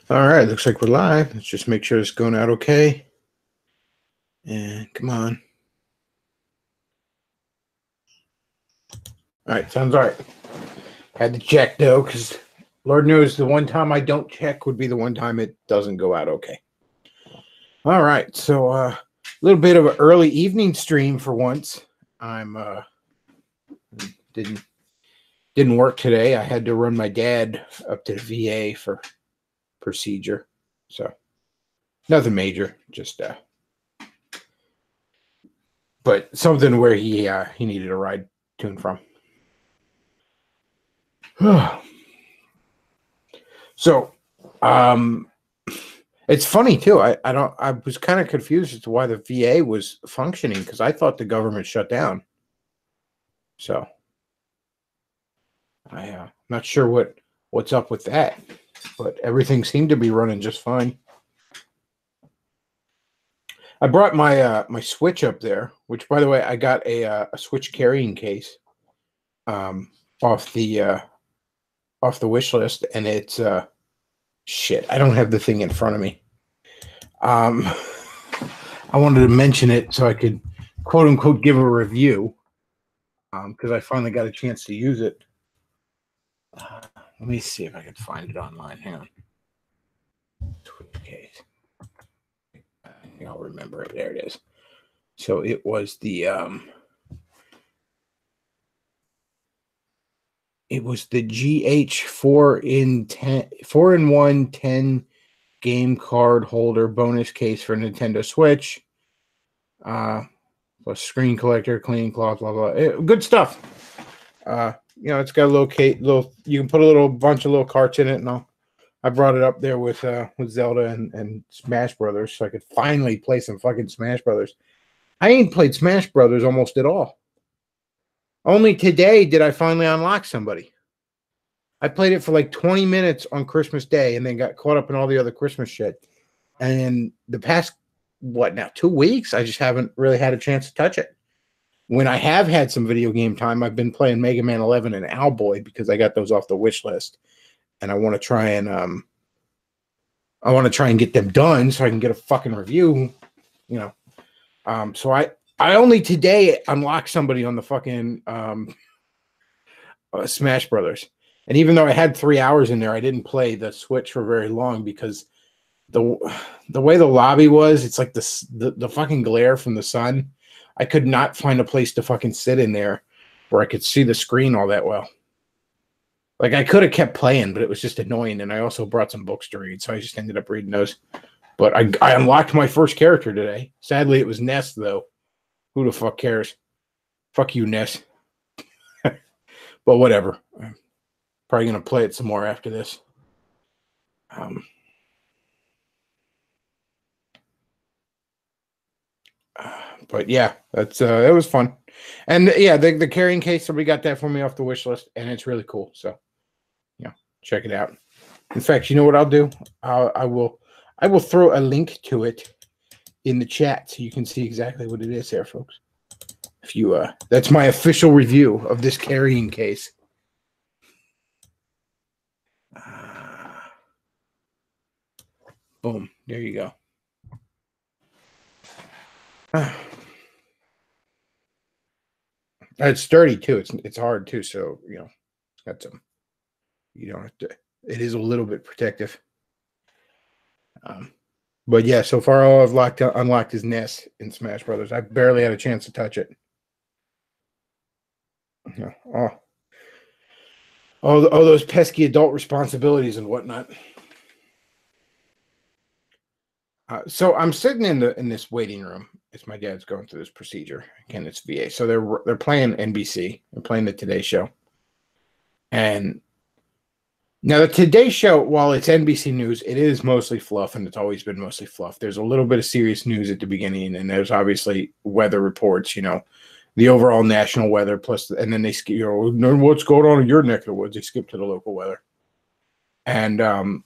All right, looks like we're live. Let's just make sure it's going out okay. And come on. All right, sounds all right. Had to check though, because Lord knows the one time I don't check would be the one time it doesn't go out okay. All right, so a little bit of an early evening stream for once. I'm didn't work today. I had to run my dad up to the VA for procedure, so nothing major, just but something where he needed a ride to and from. So, it's funny too. I was kind of confused as to why the VA was functioning because I thought the government shut down. So, I'm not sure what's up with that, but everything seemed to be running just fine. I brought my Switch up there, which by the way, I got a Switch carrying case off the wish list, and it's shit. I don't have the thing in front of me. I wanted to mention it so I could quote unquote give a review because I finally got a chance to use it. Let me see if I can find it online. Hang on. Switch case. I think I'll remember it. There it is. So it was the GH 4-in-1 10 game card holder bonus case for Nintendo Switch. Plus screen collector, cleaning cloth, blah blah. Good stuff. It's got a little. You can put a little bunch of little carts in it, and I brought it up there with Zelda and Smash Brothers, so I could finally play some fucking Smash Brothers. I ain't played Smash Brothers almost at all. Only today did I finally unlock somebody. I played it for like 20 minutes on Christmas Day and then got caught up in all the other Christmas shit. And the past, 2 weeks, I just haven't really had a chance to touch it. When I have had some video game time, I've been playing Mega Man 11 and Owlboy because I got those off the wish list. And I want to try and get them done so I can get a fucking review, So I only today unlocked somebody on the fucking Smash Brothers. And even though I had 3 hours in there, I didn't play the Switch for very long because the way the lobby was, it's like the fucking glare from the sun. I could not find a place to fucking sit in there where I could see the screen all that well. Like I could have kept playing, but it was just annoying. And I also brought some books to read, so I just ended up reading those. But I unlocked my first character today. Sadly, it was Ness, though. Who the fuck cares? Fuck you, Ness. But whatever. I'm probably going to play it some more after this. But yeah, that's it was fun. And yeah, the carrying case, somebody got that for me off the wish list, and it's really cool. So, check it out. In fact, you know what I'll do? I will throw a link to it in the chat so you can see exactly what it is there, folks. If you that's my official review of this carrying case. Boom, there you go. It's sturdy too. It's hard too, so it's got some. You don't have to. It is a little bit protective. But yeah, so far all I've unlocked is Ness in Smash Brothers. I barely had a chance to touch it. All those pesky adult responsibilities and whatnot. So I'm sitting in this waiting room. It's my dad's going through this procedure. Again, it's VA. So they're playing NBC. They're playing the Today Show. And now the Today Show, while it's NBC News, it is mostly fluff, and it's always been mostly fluff. There's a little bit of serious news at the beginning, and there's obviously weather reports. The overall national weather, plus, and then they skip. What's going on in your neck of the woods? They skip to the local weather, and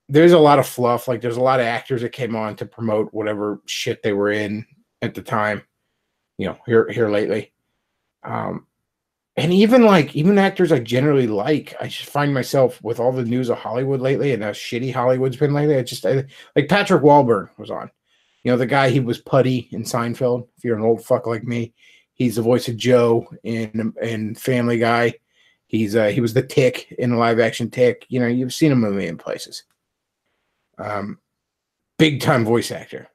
there's a lot of fluff. Like there's a lot of actors that came on to promote whatever shit they were in at the time. Here lately. And even actors I generally like, I just find myself with all the news of Hollywood lately and how shitty Hollywood's been lately. Like Patrick Wahlberg was on. You know, the guy, he was Putty in Seinfeld. If you're an old fuck like me, he's the voice of Joe in Family Guy. He was the Tick in the live action Tick. You know, you've seen him a million places. Big time voice actor.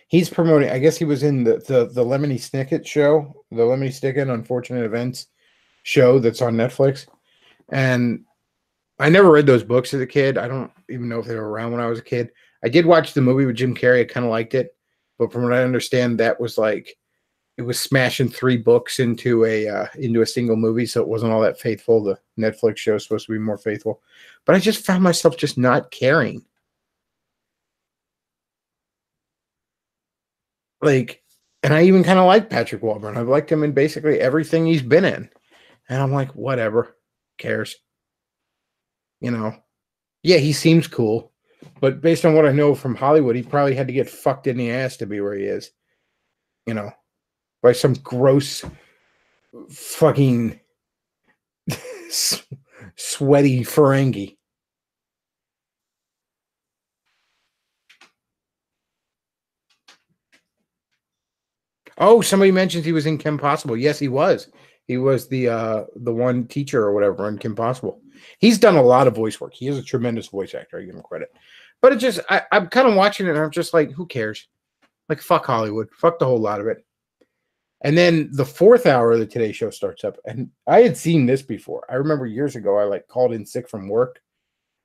He's promoting. I guess he was in the Lemony Snicket show, the Lemony Snicket Unfortunate Events show that's on Netflix. And I never read those books as a kid. I don't even know if they were around when I was a kid. I did watch the movie with Jim Carrey. I kind of liked it, but from what I understand, that was like it was smashing 3 books into a single movie, so it wasn't all that faithful. The Netflix show is supposed to be more faithful, but I just found myself just not caring. Like, and I even kind of like Patrick Wahlberg. I've liked him in basically everything he's been in, and I'm like, whatever, cares, you know? Yeah, he seems cool, but based on what I know from Hollywood, he probably had to get fucked in the ass to be where he is, you know, by some gross, fucking sweaty Ferengi. Oh, somebody mentions he was in Kim Possible. Yes, he was. He was the one teacher or whatever in Kim Possible. He's done a lot of voice work. He is a tremendous voice actor. I give him credit. But it just I'm kind of watching it and I'm just like, who cares? Like, fuck Hollywood. Fuck the whole lot of it. And then the 4th hour of the Today Show starts up. And I had seen this before. I remember years ago, I like called in sick from work.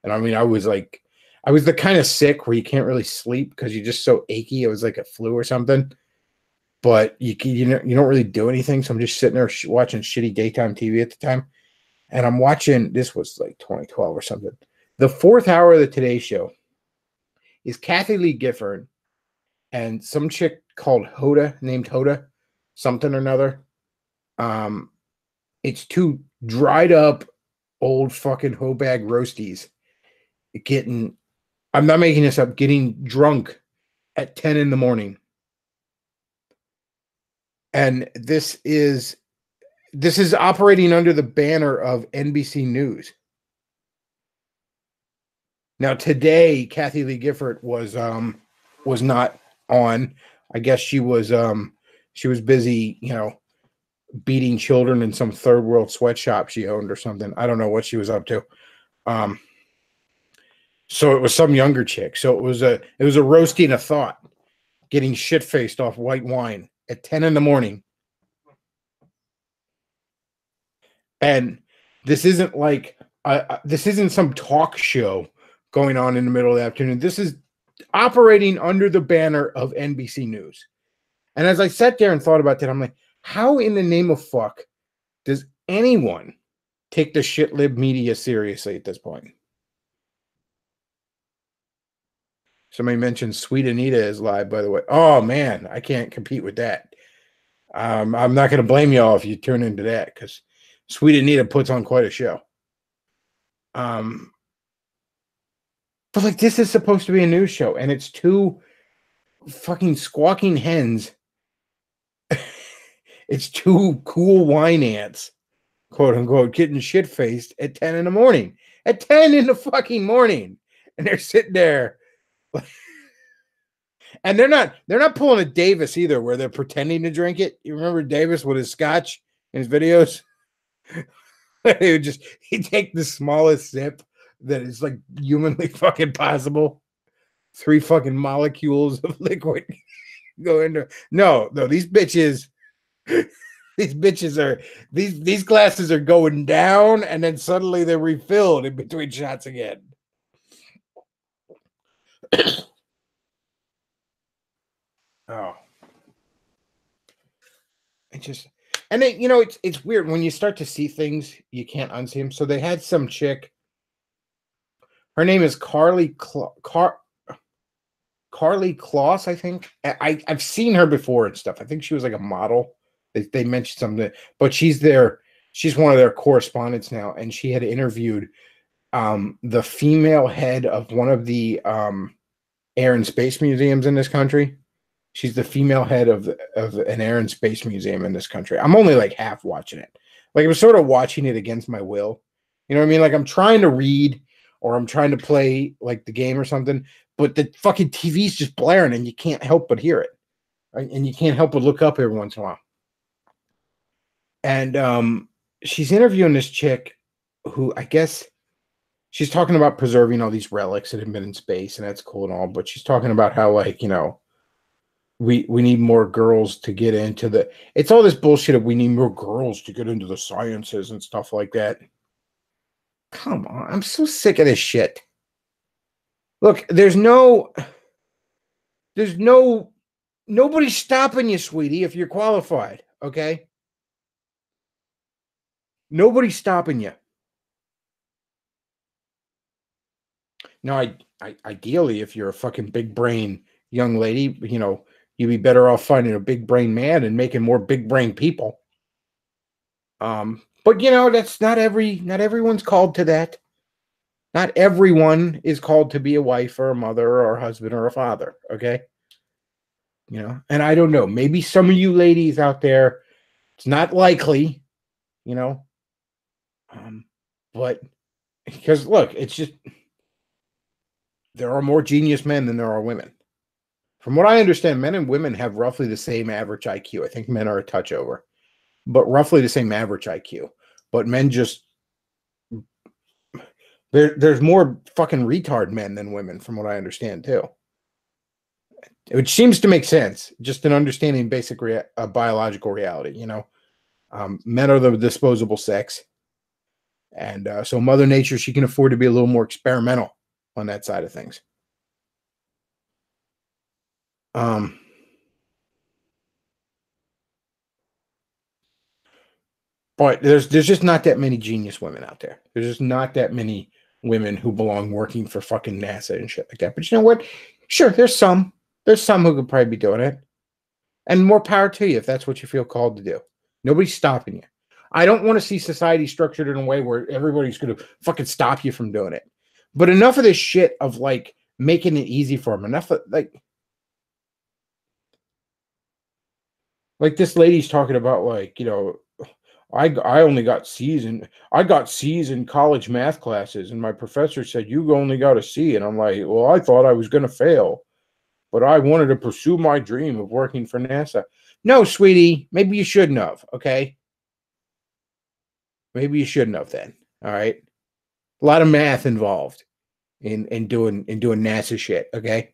And I mean, I was the kind of sick where you can't really sleep because you're just so achy. It was like a flu or something. But you don't really do anything. So I'm just sitting there watching shitty daytime TV at the time. And I'm watching, this was like 2012 or something. The 4th hour of the Today Show is Kathy Lee Gifford and some chick called named Hoda, something or another. It's 2 dried up old fucking hoe bag roasties getting, I'm not making this up, getting drunk at 10 in the morning. And this is operating under the banner of NBC News. Now today, Kathy Lee Gifford was not on. I guess she was busy, you know, beating children in some third world sweatshop she owned or something. I don't know what she was up to. So it was some younger chick. So it was a roasting of thought, getting shit faced off white wine at 10 in the morning. And this isn't like this isn't some talk show going on in the middle of the afternoon. This is operating under the banner of NBC News. And as I sat there and thought about that, I'm like, how in the name of fuck does anyone take the shit lib media seriously at this point? Somebody mentioned Sweet Anita is live, by the way. Oh man, I can't compete with that. I'm not going to blame y'all if you tune into that because Sweet Anita puts on quite a show. But like, this is supposed to be a news show, and it's 2 fucking squawking hens. It's 2 cool wine ants, quote unquote, getting shit faced at 10 in the morning. At 10 in the fucking morning, and they're sitting there. And they're not pulling a Davis either, where they're pretending to drink it. You remember Davis with his scotch in his videos? He'd take the smallest sip that is like humanly fucking possible. 3 fucking molecules of liquid go into. No, these bitches these glasses are going down and then suddenly they're refilled in between shots again. Oh. And then, you know, it's weird when you start to see things, you can't unsee them. So they had some chick. Her name is Carly Kloss, I think. I've seen her before and stuff. I think she was like a model. They mentioned something, but she's one of their correspondents now, and she had interviewed the female head of one of the air and space museums in this country. She's the female head of an air and space museum in this country. I'm only like half watching it. Like I'm sort of watching it against my will. You know what I mean? Like I'm trying to read or I'm trying to play like the game or something, but the fucking TV's just blaring and you can't help but hear it. Right? And you can't help but look up every once in a while. And she's interviewing this chick who I guess she's talking about preserving all these relics that have been in space, and that's cool and all, but she's talking about how, like, you know, we need more girls to get into it's all this bullshit of we need more girls to get into the sciences and stuff like that. Come on, I'm so sick of this shit. Look, nobody's stopping you, sweetie, if you're qualified, okay? Nobody's stopping you. Now, ideally, if you're a fucking big brain young lady, you know, you'd be better off finding a big brain man and making more big brain people. But you know, that's not everyone's called to that. Not everyone is called to be a wife or a mother or a husband or a father. Okay. You know, and I don't know, maybe some of you ladies out there, it's not likely, you know, but because look, it's just, there are more genius men than there are women. From what I understand, men and women have roughly the same average IQ. I think men are a touch over, but roughly the same average IQ. But men just, there's more fucking retard men than women, from what I understand too. Which seems to make sense, just in understanding basic biological reality. You know, men are the disposable sex, and so Mother Nature, she can afford to be a little more experimental on that side of things. But there's just not that many genius women out there. There's just not that many women who belong working for fucking NASA and shit like that. But you know what? Sure, there's some. There's some who could probably be doing it. And more power to you if that's what you feel called to do. Nobody's stopping you. I don't want to see society structured in a way where everybody's going to fucking stop you from doing it. But enough of this shit of like making it easy for them. Enough of like this lady's talking about, like, you know, I only got C's in college math classes, and my professor said you only got a C, and I'm like, well, I thought I was going to fail, but I wanted to pursue my dream of working for NASA. No, sweetie, maybe you shouldn't have. Okay, maybe you shouldn't have then. All right, a lot of math involved in doing NASA shit. Okay.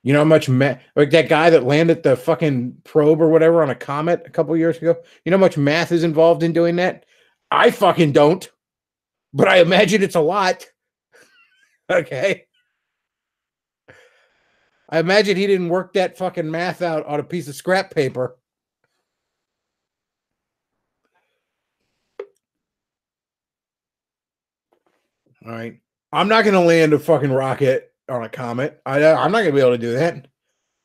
You know how much like that guy that landed the fucking probe or whatever on a comet a couple years ago? You know how much math is involved in doing that? I fucking don't, but I imagine it's a lot. Okay. I imagine he didn't work that fucking math out on a piece of scrap paper. All right. I'm not going to land a fucking rocket on a comet. I'm not going to be able to do that.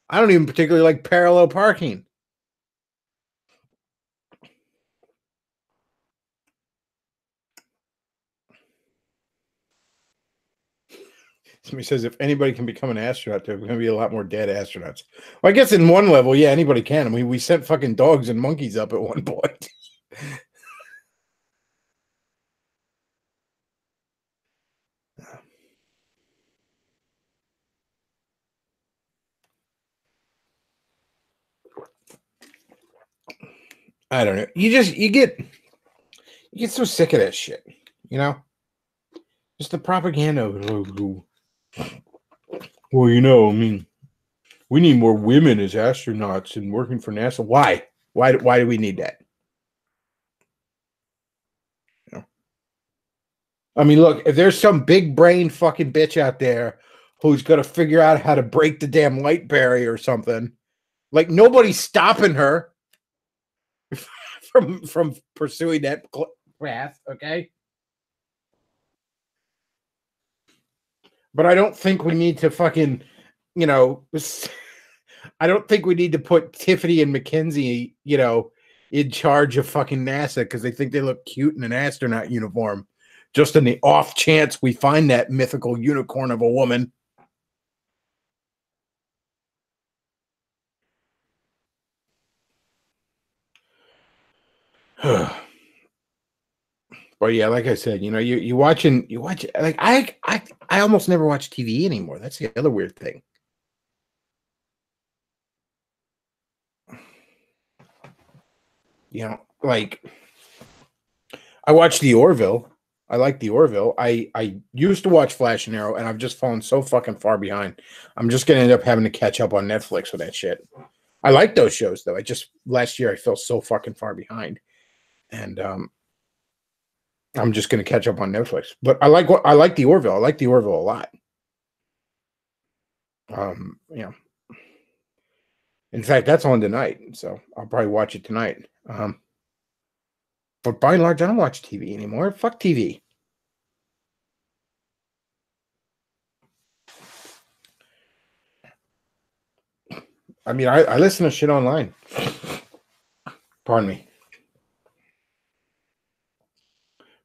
I don't even particularly like parallel parking. Somebody says if anybody can become an astronaut, there's going to be a lot more dead astronauts. Well, I guess in one level, yeah, anybody can. I mean, we sent fucking dogs and monkeys up at one point. I don't know. You get so sick of that shit, you know? Just the propaganda of it. Well, you know, I mean, we need more women as astronauts and working for NASA. Why? Why do we need that? You know? I mean, look, if there's some big brain fucking bitch out there who's going to figure out how to break the damn light barrier or something, like nobody's stopping her from pursuing that path, okay? But I don't think we need to fucking, you know, I don't think we need to put Tiffany and Mackenzie, you know, in charge of fucking NASA because they think they look cute in an astronaut uniform. Just in the off chance we find that mythical unicorn of a woman. But yeah, like I said, you watch like I almost never watch TV anymore. That's the other weird thing. Like I watched the Orville. I like the Orville. I used to watch Flash and Arrow, and I've just fallen so fucking far behind. I'm just gonna end up having to catch up on Netflix with that shit. I like those shows though. Last year I fell so fucking far behind, and I'm just gonna catch up on Netflix. But I like the Orville. I like the Orville a lot. Yeah. In fact, that's on tonight, so I'll probably watch it tonight. But by and large, I don't watch TV anymore. Fuck TV. I mean, I listen to shit online. Pardon me.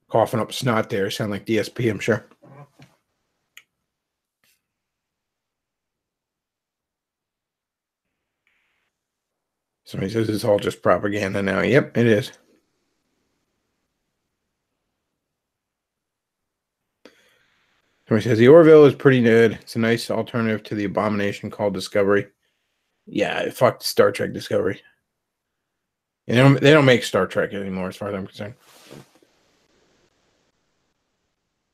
Coughing up snot there. Sound like DSP, I'm sure. Somebody says it's all just propaganda now. Yep, it is. Somebody says the Orville is pretty good. It's a nice alternative to the abomination called Discovery. Yeah, fuck Star Trek Discovery. And they don't make Star Trek anymore, as far as I'm concerned.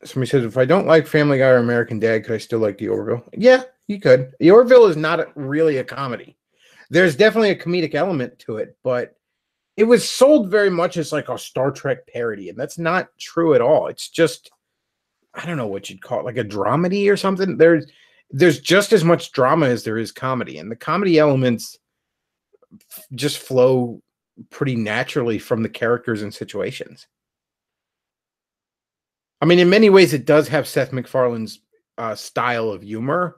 Somebody says, if I don't like Family Guy or American Dad, could I still like the Orville? Yeah, you could. The Orville is not really a comedy. There's definitely a comedic element to it, but it was sold very much as like a Star Trek parody, and that's not true at all. It's just, I don't know what you'd call it, like a dramedy or something. There's just as much drama as there is comedy, and the comedy elements just flow pretty naturally from the characters and situations. I mean, in many ways, it does have Seth MacFarlane's style of humor,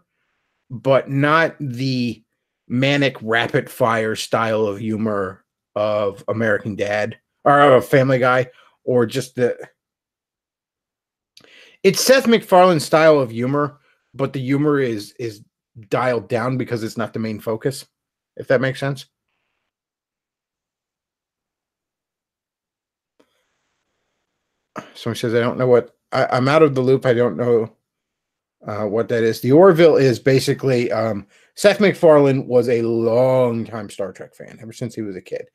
but not the manic rapid fire style of humor of American Dad or Family Guy, or just it's Seth MacFarlane's style of humor, but the humor is dialed down because it's not the main focus, if that makes sense. Someone says, I don't know what I'm out of the loop. I don't know what that is. The Orville is basically Seth MacFarlane was a long time Star Trek fan ever since he was a kid,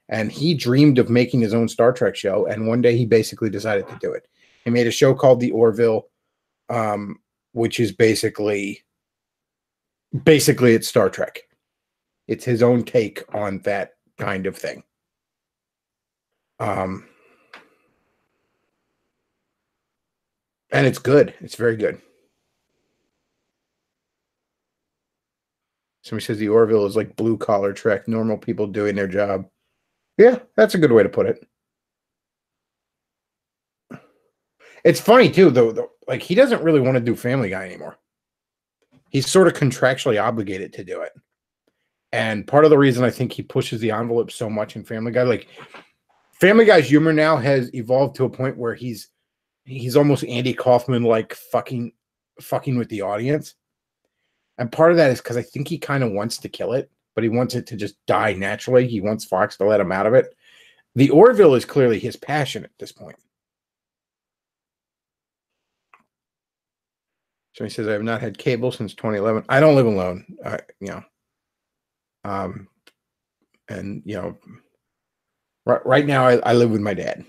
and he dreamed of making his own Star Trek show. And one day he basically decided to do it. He made a show called The Orville, which is basically it's Star Trek. It's his own take on that kind of thing. And it's good. It's very good. Somebody says the Orville is like blue collar Trek, normal people doing their job. Yeah, that's a good way to put it. It's funny too, though. Like, he doesn't really want to do Family Guy anymore. He's sort of contractually obligated to do it. And part of the reason I think he pushes the envelope so much in Family Guy, like Family Guy's humor now has evolved to a point where he's almost Andy Kaufman, like fucking with the audience. And part of that is because I think he kind of wants to kill it, but he wants it to just die naturally. He wants Fox to let him out of it. The Orville is clearly his passion at this point. So he says, I have not had cable since 2011. I don't live alone, and right now I live with my dad,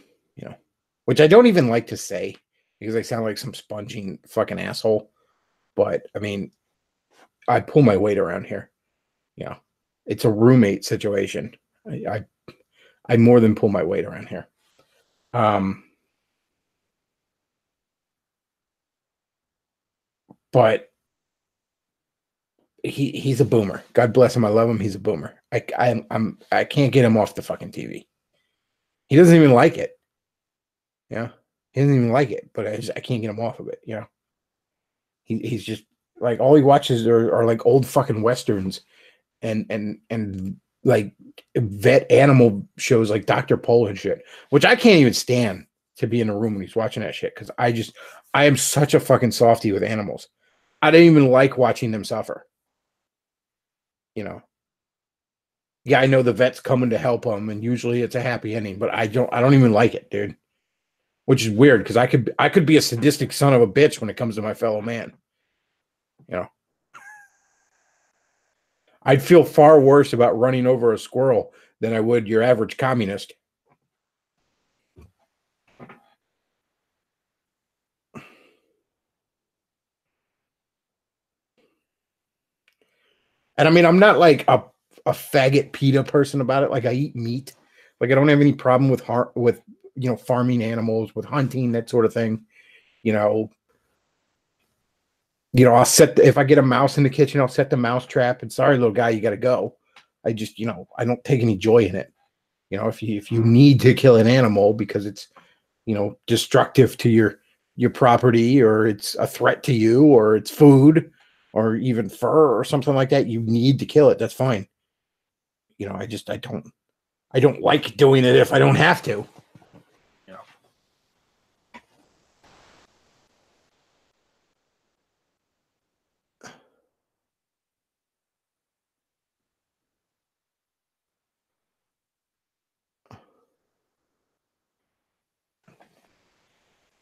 which I don't even like to say because I sound like some sponging fucking asshole. But I mean, I pull my weight around here. It's a roommate situation. I more than pull my weight around here. But he's a boomer. God bless him. I love him. He's a boomer. I can't get him off the fucking TV. He doesn't even like it. Yeah, he doesn't even like it. But I can't get him off of it. He's just like, all he watches are like old fucking westerns, and like vet animal shows like Dr. Pol and shit, which I can't even stand. to be in a room when he's watching that shit because I am such a fucking softy with animals. I don't even like watching them suffer. You know. Yeah, I know the vet's coming to help them, and usually it's a happy ending, but I don't even like it, dude. Which is weird because I could be a sadistic son of a bitch when it comes to my fellow man. You know. I'd feel far worse about running over a squirrel than I would your average communist. And I mean, I'm not like a faggot PETA person about it. Like I eat meat. Like I don't have any problem with farming animals, with hunting, that sort of thing. You know, I'll if I get a mouse in the kitchen, I'll set the mouse trap and sorry, little guy, you got to go. I just, I don't take any joy in it. If you need to kill an animal because it's, destructive to your property or it's a threat to you or it's food or even fur or something like that, you need to kill it. That's fine. I don't like doing it if I don't have to.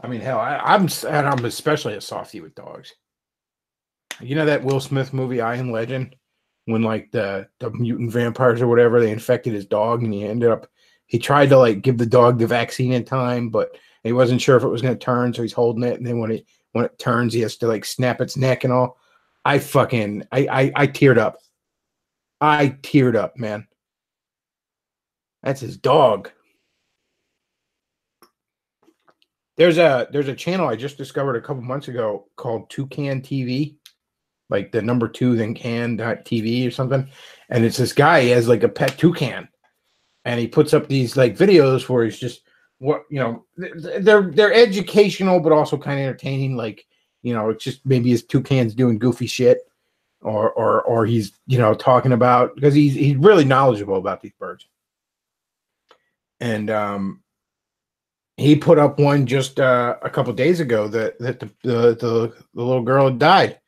I mean, hell, I'm especially a softie with dogs. You know that Will Smith movie, I Am Legend, when like the mutant vampires or whatever, they infected his dog, and he tried to like give the dog the vaccine in time, but he wasn't sure if it was going to turn, so he's holding it, and then when it turns, he has to like snap its neck and all. I teared up. I teared up, man. That's his dog. There's a channel I just discovered a couple months ago called Toucan TV, like the number 2 then can.tv or something. And it's this guy, he has like a pet toucan. And he puts up these like videos where he's just they're educational but also kind of entertaining. Like, it's just maybe his toucan's doing goofy shit or he's, talking about because he's really knowledgeable about these birds. And he put up one just a couple days ago that the little girl had died.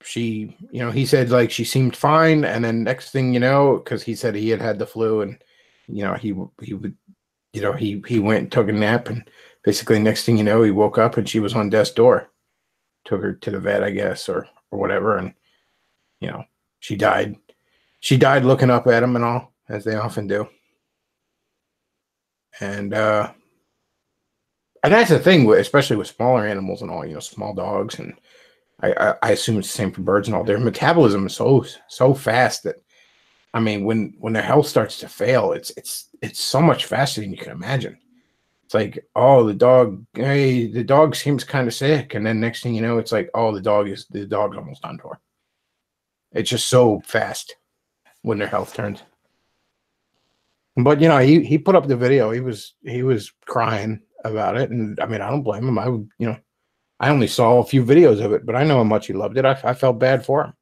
She, he said like she seemed fine, and then next thing you know, because he said he had the flu, and he would, he went and took a nap, and basically next thing you know, he woke up and she was on death's door. Took her to the vet, I guess, or whatever, and she died. She died looking up at him and all, as they often do. And that's the thing, especially with smaller animals and all, small dogs, and I assume it's the same for birds and all. Their metabolism is so fast that, I mean, when their health starts to fail, it's so much faster than you can imagine. It's like, oh, the dog seems kind of sick, and then next thing you know, it's like, oh, the dog's almost done for. It's just so fast when their health turns. But he put up the video. He was crying about it, and I mean, I don't blame him. I only saw a few videos of it, but I know how much he loved it. I felt bad for him.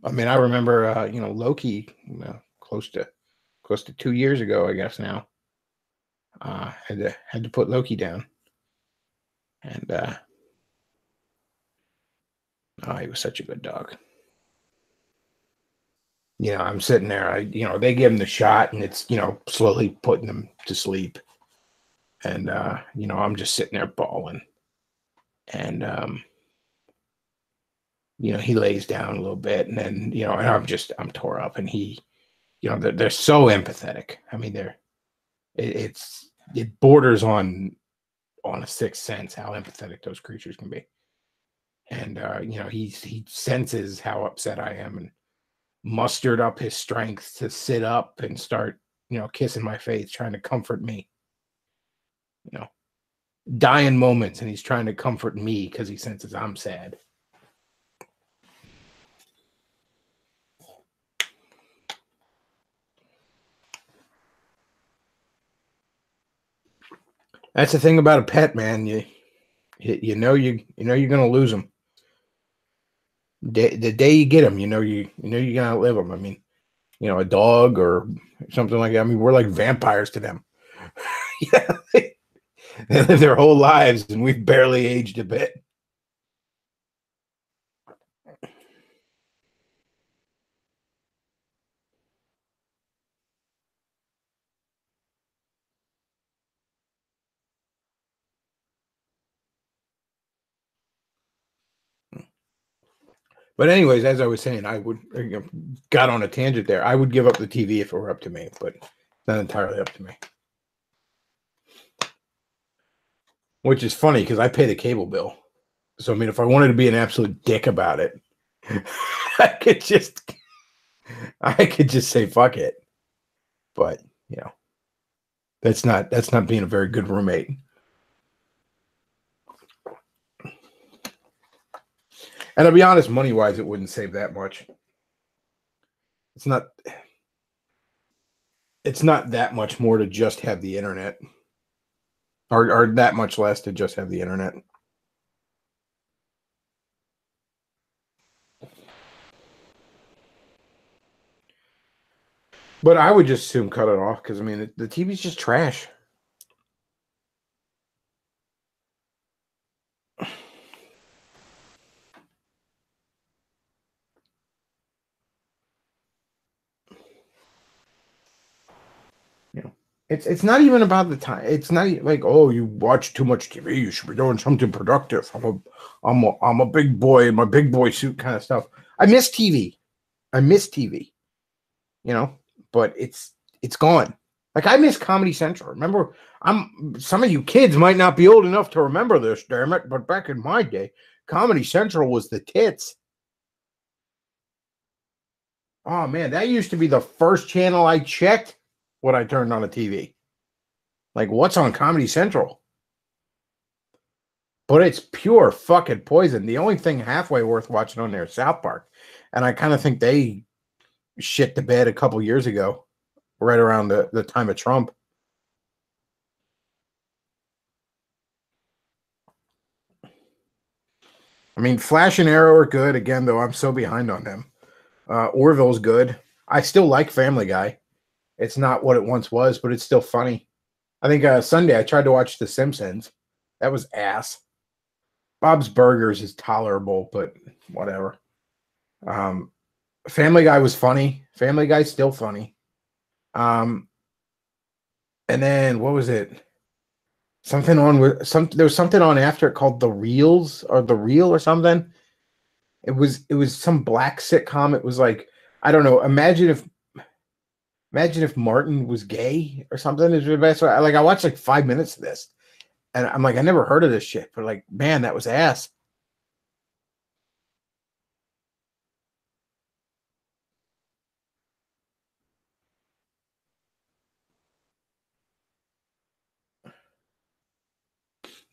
I mean, I remember, Loki, close to 2 years ago, I guess now. Had to put Loki down, and he was such a good dog. I'm sitting there. They give him the shot, and it's slowly putting him to sleep, and I'm just sitting there bawling, and he lays down a little bit, and then and I'm tore up, and they're so empathetic. I mean, it borders on a sixth sense how empathetic those creatures can be. And he senses how upset I am and mustered up his strength to sit up and start kissing my face, trying to comfort me. Dying moments, and he's trying to comfort me because he senses I'm sad. That's the thing about a pet, man. You're gonna lose them. The day you get them, you're gonna outlive them. I mean, a dog or something like that. I mean, we're like vampires to them. Yeah, they live their whole lives, and we've barely aged a bit. But anyways, as I was saying, I would got on a tangent there. I would give up the TV if it were up to me, but it's not entirely up to me. Which is funny because I pay the cable bill. So I mean, if I wanted to be an absolute dick about it, I could just say fuck it. But that's not being a very good roommate. And to be honest, money wise, it wouldn't save that much. It's not that much more to just have the internet, or that much less to just have the internet. But I would just assume cut it off because I mean the TV's just trash. It's not even about the time. It's not like, oh, you watch too much TV. You should be doing something productive. I'm a big boy in my big boy suit kind of stuff. I miss TV. But it's gone. Like I miss Comedy Central. Remember, some of you kids might not be old enough to remember this, damn it. But back in my day, Comedy Central was the tits. Oh man, that used to be the first channel I checked when I turned on a TV. Like, what's on Comedy Central? But it's pure fucking poison. The only thing halfway worth watching on there is South Park. And I kind of think they shit the bed a couple years ago, right around the time of Trump. I mean, Flash and Arrow are good. Again, though, I'm so behind on them. Orville's good. I still like Family Guy. It's not what it once was, but it's still funny. I think Sunday I tried to watch The Simpsons. That was ass. Bob's Burgers is tolerable, but whatever. Family Guy was funny. Family Guy's still funny. And then what was it? Something on with there was something on after it called The Reels or The Real or something. It was some black sitcom. It was like, I don't know. Imagine if Martin was gay or something. Is the best. Like I watched like 5 minutes of this, and I'm like, I never heard of this shit, but like, man, that was ass.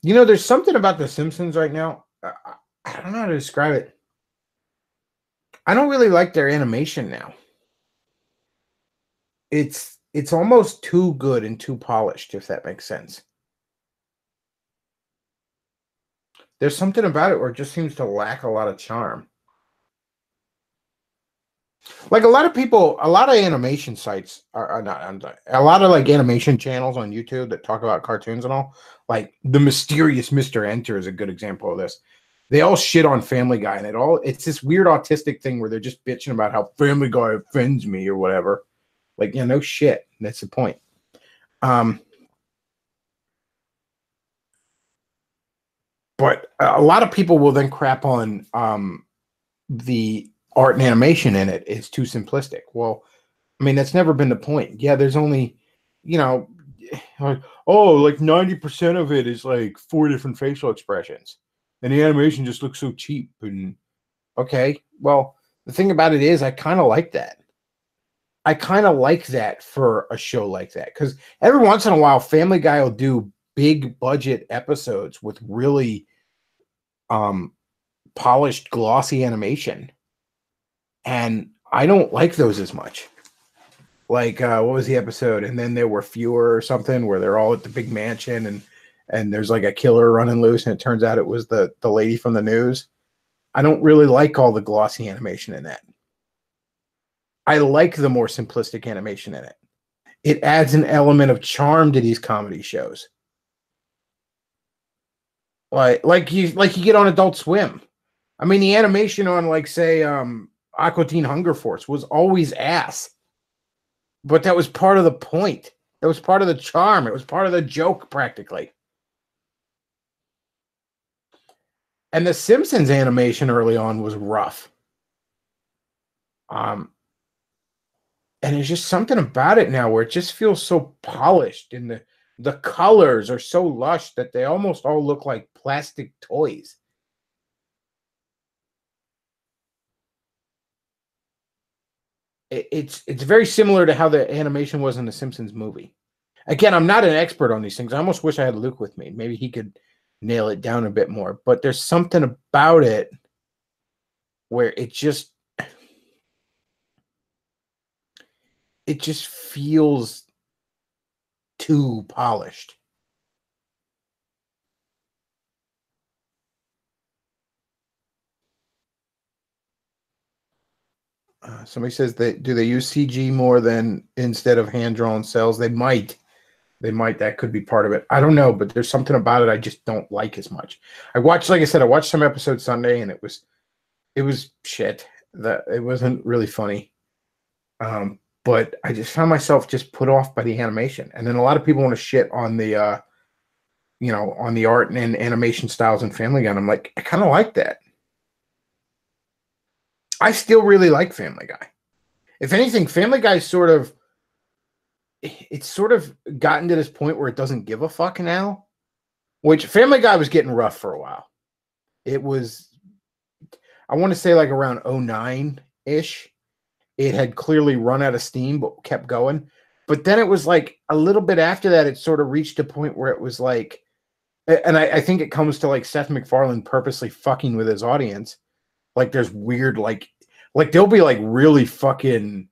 There's something about The Simpsons right now. I don't know how to describe it. I don't really like their animation now. It's almost too good and too polished, if that makes sense. There's something about it where it just seems to lack a lot of charm. Like a lot of animation sites are not, a lot of like animation channels on YouTube that talk about cartoons and all. Like the Mysterious Mr. Enter is a good example of this. They all shit on Family Guy, and it's this weird autistic thing where they're just bitching about how Family Guy offends me or whatever. Like, no shit. That's the point. But a lot of people will then crap on the art and animation in it. It's too simplistic. Well, I mean, that's never been the point. Yeah, there's only, like 90% of it is like 4 different facial expressions. And the animation just looks so cheap. And okay, well, the thing about it is I kind of like that. I kind of like that for a show like that. Because every once in a while, Family Guy will do big budget episodes with really polished, glossy animation. And I don't like those as much. Like, what was the episode? And then there were fewer or something where they're all at the big mansion and and there's like a killer running loose, and it turns out it was the lady from the news. I don't really like all the glossy animation in that. I like the more simplistic animation in it. It adds an element of charm to these comedy shows. Like you get on Adult Swim. I mean, the animation on, like, say, Aqua Teen Hunger Force was always ass. But that was part of the point. That was part of the charm. It was part of the joke, practically. And the Simpsons animation early on was rough. And there's just something about it now where it just feels so polished, and the colors are so lush that they almost all look like plastic toys. It's very similar to how the animation was in the Simpsons movie. Again, I'm not an expert on these things. I almost wish I had Luke with me. Maybe he could nail it down a bit more. But there's something about it where it just feels too polished. Somebody says do they use CG more than instead of hand-drawn cells? They might. That could be part of it. I don't know, but there's something about it I just don't like as much. Like I said, I watched some episodes Sunday, and it was shit. That it wasn't really funny. But I just found myself just put off by the animation. And then a lot of people want to shit on the on the art and animation styles in Family Guy. And I'm like, I kind of like that. I still really like Family Guy. If anything, Family Guy it's sort of gotten to this point where it doesn't give a fuck now, which Family Guy was getting rough for a while. It was, I want to say, like around 09-ish. It had clearly run out of steam, but kept going. But then it was like a little bit after that, it sort of reached a point where it was like, and I think it comes to like Seth MacFarlane purposely fucking with his audience. Like there's weird, like there'll be like really fucking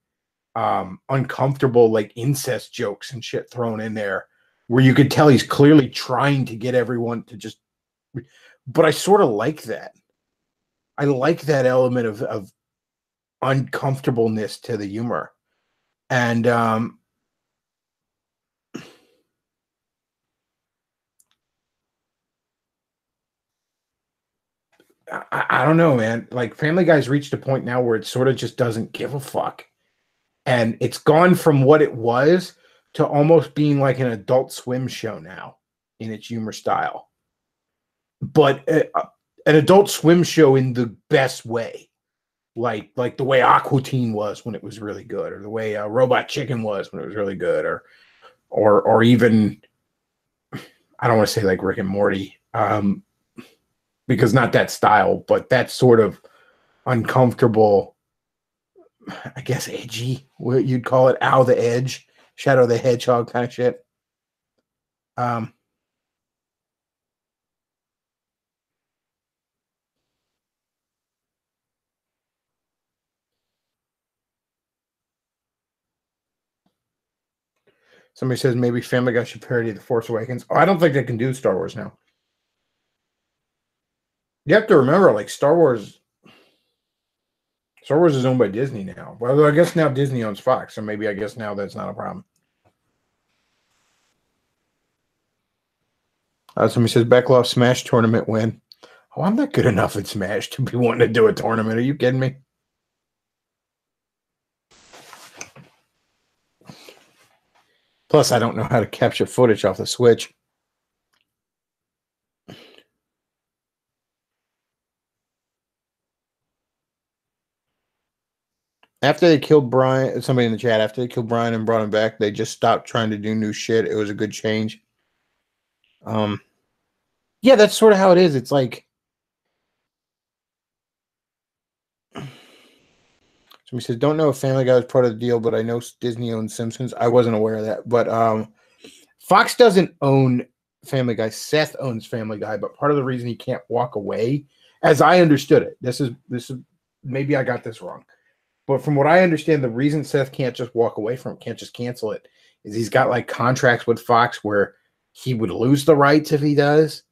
uncomfortable like incest jokes and shit thrown in there where you could tell he's clearly trying to get everyone to just, but I sort of like that. I like that element of uncomfortableness to the humor. And I don't know, man. Like Family Guy's reached a point now where it sort of just doesn't give a fuck. And it's gone from what it was to almost being like an Adult Swim show now in its humor style. But an Adult Swim show in the best way. Like the way Aqua Teen was when it was really good, or the way Robot Chicken was when it was really good, or even, I don't want to say like Rick and Morty, because not that style, but that sort of uncomfortable, I guess edgy, what you'd call it, Ow the Edge, Shadow the Hedgehog kind of shit. Somebody says maybe Family Guy should parody The Force Awakens. Oh, I don't think they can do Star Wars now. You have to remember, like, Star Wars is owned by Disney now. Well, I guess now Disney owns Fox, so maybe I guess now that's not a problem. Somebody says Bechtloff Smash tournament win. Oh, I'm not good enough at Smash to be wanting to do a tournament. Are you kidding me? Plus, I don't know how to capture footage off the Switch. After they killed Brian, somebody in the chat, after they killed Brian and brought him back, they just stopped trying to do new shit. It was a good change. Yeah, that's sort of how it is. It's like, somebody says, don't know if Family Guy was part of the deal, but I know Disney owns Simpsons. I wasn't aware of that. But Fox doesn't own Family Guy. Seth owns Family Guy, but part of the reason he can't walk away, as I understood it, this is maybe I got this wrong, but from what I understand, the reason Seth can't just walk away from it, can't just cancel it, is he's got like contracts with Fox where he would lose the rights if he does.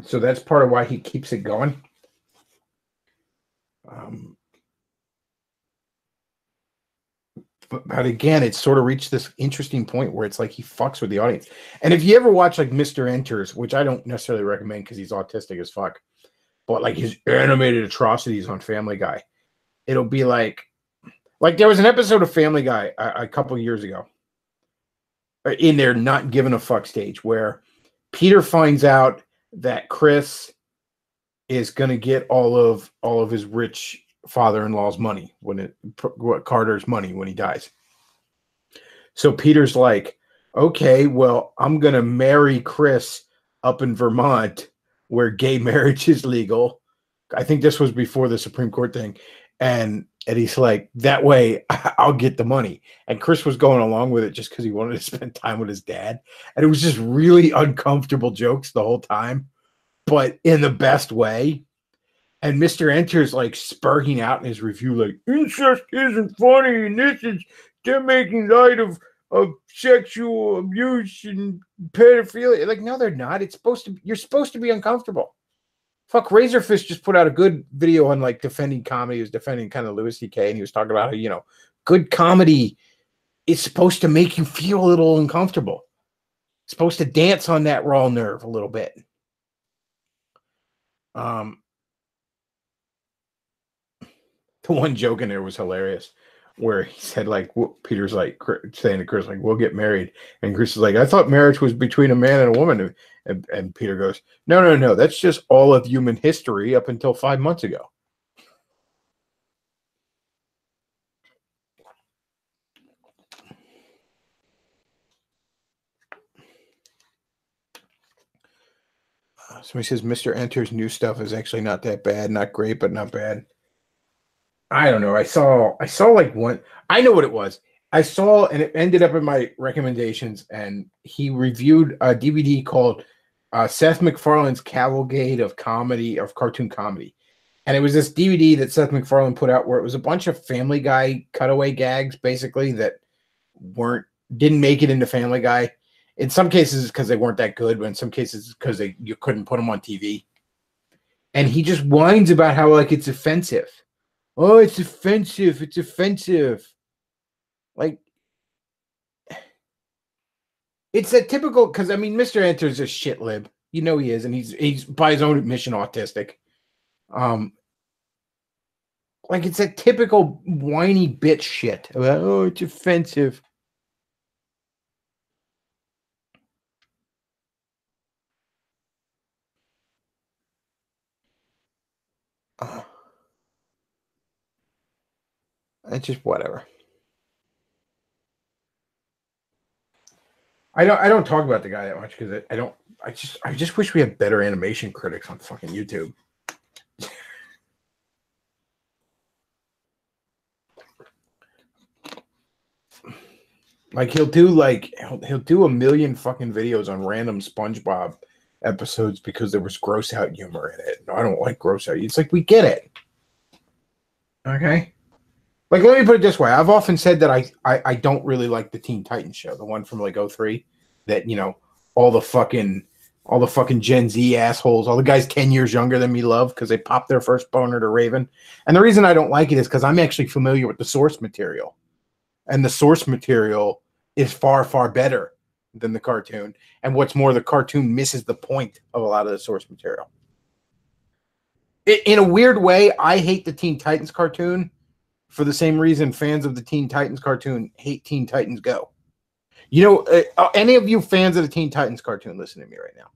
So that's part of why he keeps it going. But again, it's sort of reached this interesting point where it's like he fucks with the audience. And if you ever watch like Mr. Enters, which I don't necessarily recommend because he's autistic as fuck, but like his animated atrocities on Family Guy, it'll be like there was an episode of Family Guy a couple of years ago in their not giving a fuck stage where Peter finds out that Chris is going to get all of his rich father-in-law's money Carter's money when he dies. So Peter's like, okay, well, I'm going to marry Chris up in Vermont where gay marriage is legal. I think this was before the Supreme Court thing. And he's like, that way I'll get the money. And Chris was going along with it just because he wanted to spend time with his dad. And it was just really uncomfortable jokes the whole time, but in the best way. And Mr. Enter's like spurting out in his review, like, incest isn't funny, and they're making light of sexual abuse and pedophilia. Like, no, they're not. You're supposed to be uncomfortable. Fuck, Razorfish just put out a good video on like defending comedy. He was defending kind of Louis C.K. and he was talking about how, good comedy is supposed to make you feel a little uncomfortable. It's supposed to dance on that raw nerve a little bit. The one joke in there was hilarious where he said, like, Peter's like saying to Chris, like, we'll get married. And Chris is like, I thought marriage was between a man and a woman. And Peter goes, no. That's just all of human history up until 5 months ago. Somebody says Mr. Enter's new stuff is actually not that bad. Not great, but not bad. I don't know. I saw like one. I know what it was. I saw, and it ended up in my recommendations. And he reviewed a DVD called Seth MacFarlane's Cavalcade of Cartoon Comedy. And it was this DVD that Seth MacFarlane put out where it was a bunch of Family Guy cutaway gags, basically, that didn't make it into Family Guy. In some cases, because they weren't that good, but in some cases, because you couldn't put them on TV. And he just whines about how like it's offensive. Oh, it's offensive. It's offensive. Like, it's a typical, because I mean, Mr. Enter's a shit lib. He is, and he's by his own admission autistic. Like it's a typical whiny bitch shit about, oh, it's offensive. It's just whatever. I don't talk about the guy that much because I just wish we had better animation critics on fucking YouTube. Like he'll do a million fucking videos on random SpongeBob episodes because there was gross out humor in it. No, I don't like gross out. It's like, we get it. Okay. Like, let me put it this way. I've often said that I don't really like the Teen Titans show, the one from like 2003, that, all the fucking Gen Z assholes, all the guys 10 years younger than me love because they popped their first boner to Raven. And the reason I don't like it is because I'm actually familiar with the source material. And the source material is far, far better than the cartoon. And what's more, the cartoon misses the point of a lot of the source material. In a weird way, I hate the Teen Titans cartoon for the same reason fans of the Teen Titans cartoon hate Teen Titans Go. Any of you fans of the Teen Titans cartoon, listen to me right now.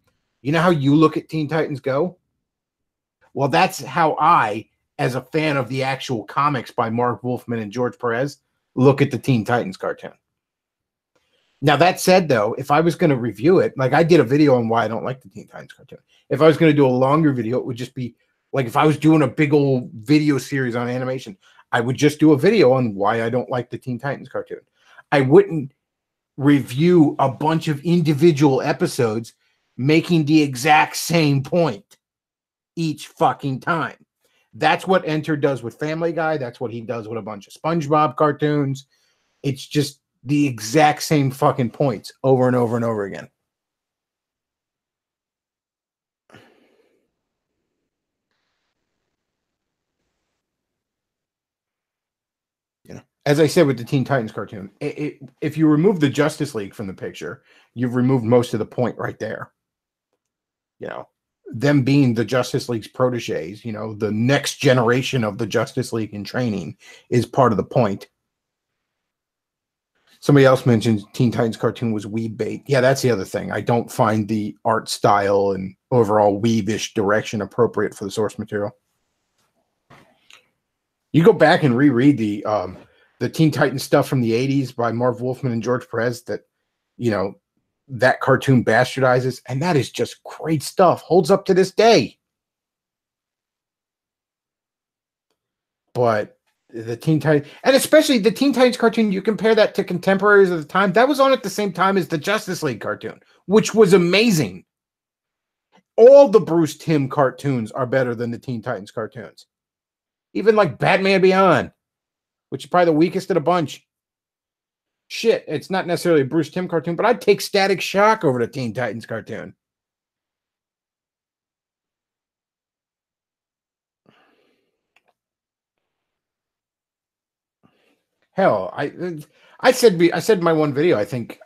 You know how you look at Teen Titans Go? Well, that's how I, as a fan of the actual comics by Mark Wolfman and George Perez, look at the Teen Titans cartoon. Now, that said, though, if I was going to review it, like I did a video on why I don't like the Teen Titans cartoon. If I was going to do a longer video, it would just be like if I was doing a big old video series on animation, I would just do a video on why I don't like the Teen Titans cartoon. I wouldn't review a bunch of individual episodes making the exact same point. each fucking time. That's what Enter does with Family Guy. That's what he does with a bunch of SpongeBob cartoons. It's just the exact same fucking points over and over and over again. You know, as I said with the Teen Titans cartoon, if you remove the Justice League from the picture, you've removed most of the point right there. You know, them being the Justice League's proteges, you know, the next generation of the Justice League in training is part of the point. Somebody else mentioned Teen Titans cartoon was weeb bait. Yeah, that's the other thing. I don't find the art style and overall weebish direction appropriate for the source material. You go back and reread the Teen Titans stuff from the 80s by Marv Wolfman and George Perez that, you know, that cartoon bastardizes, and that is just great stuff. Holds up to this day. But the Teen Titans, and especially the Teen Titans cartoon, you compare that to contemporaries of the time, that was on at the same time as the Justice League cartoon, which was amazing. All the Bruce Timm cartoons are better than the Teen Titans cartoons. Even like Batman Beyond, which is probably the weakest of the bunch. Shit, it's not necessarily a Bruce Timm cartoon, but I'd take Static Shock over the Teen Titans cartoon. Hell, I said in my one video, I think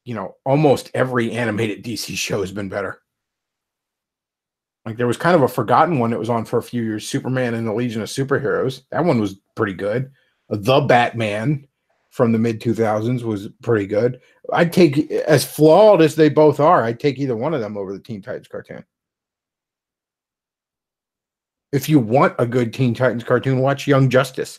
you know, almost every animated DC show has been better. Like there was kind of a forgotten one that was on for a few years, Superman and the Legion of Superheroes. That one was pretty good. The Batman from the mid-2000s was pretty good. I'd take, as flawed as they both are, I'd take either one of them over the Teen Titans cartoon. If you want a good Teen Titans cartoon, watch Young Justice.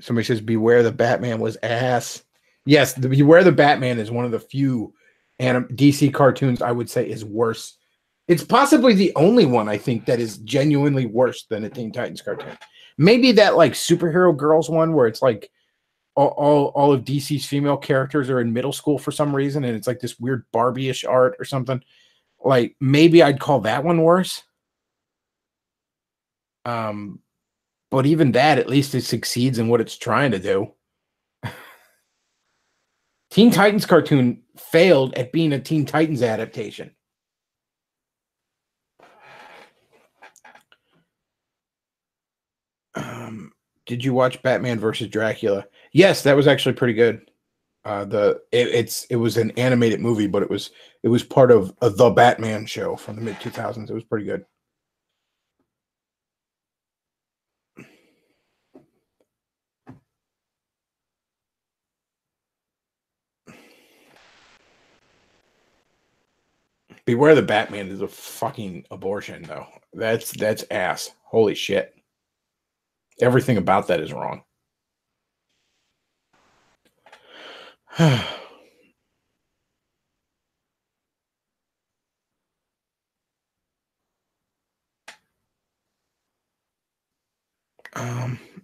Somebody says, Beware the Batman was ass. Yes, the Beware the Batman is one of the few DC cartoons I would say is worse. It's possibly the only one I think that is genuinely worse than a Teen Titans cartoon. Maybe that like Superhero Girls one where it's like all of DC's female characters are in middle school for some reason, and it's like this weird Barbie-ish art or something. Like maybe I'd call that one worse. But even that, at least it succeeds in what it's trying to do. Teen Titans cartoon failed at being a Teen Titans adaptation. Did you watch Batman versus Dracula? Yes, that was actually pretty good. It was an animated movie, but it was part of the Batman show from the mid-2000s. It was pretty good. Beware the Batman is a fucking abortion, though. That's ass. Holy shit. Everything about that is wrong.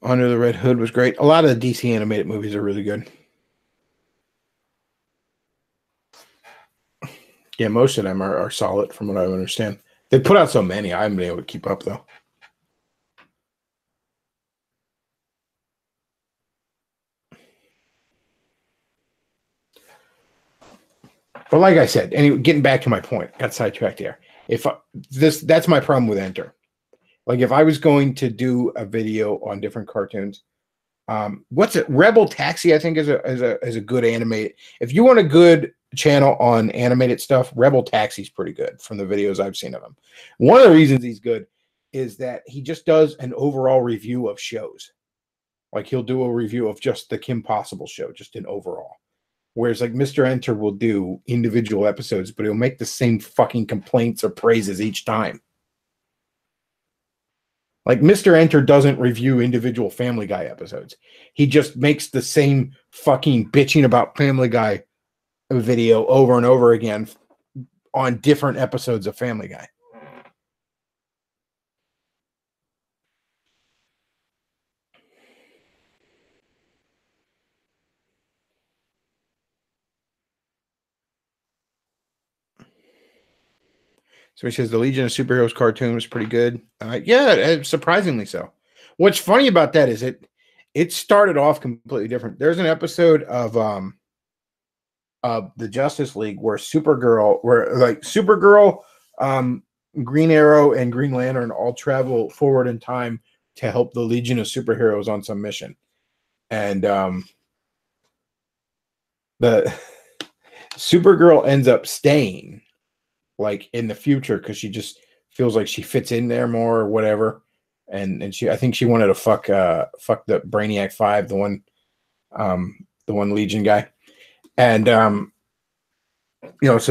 Under the Red Hood was great. A lot of the DC animated movies are really good. Yeah, most of them are solid from what I understand. They put out so many, I haven't been able to keep up, though. But like I said, anyway, getting back to my point, got sidetracked there. That's my problem with Enter. Like if I was going to do a video on different cartoons, what's it? Rebel Taxi, I think is a good animated. If you want a good channel on animated stuff, Rebel Taxi's pretty good from the videos I've seen of him. One of the reasons he's good is that he just does an overall review of shows. Like he'll do a review of just the Kim Possible show, just an overall. Whereas like Mr. Enter will do individual episodes, but he'll make the same fucking complaints or praises each time. Like Mr. Enter doesn't review individual Family Guy episodes. He just makes the same fucking bitching about Family Guy video over and over again on different episodes of Family Guy. So he says the Legion of Superheroes cartoon was pretty good. Yeah, surprisingly so. What's funny about that is it started off completely different. There's an episode of the Justice League where Supergirl, Green Arrow, and Green Lantern all travel forward in time to help the Legion of Superheroes on some mission. And the Supergirl ends up staying like in the future because she just feels like she fits in there more or whatever. And I think she wanted to fuck the Brainiac 5, the one Legion guy. And so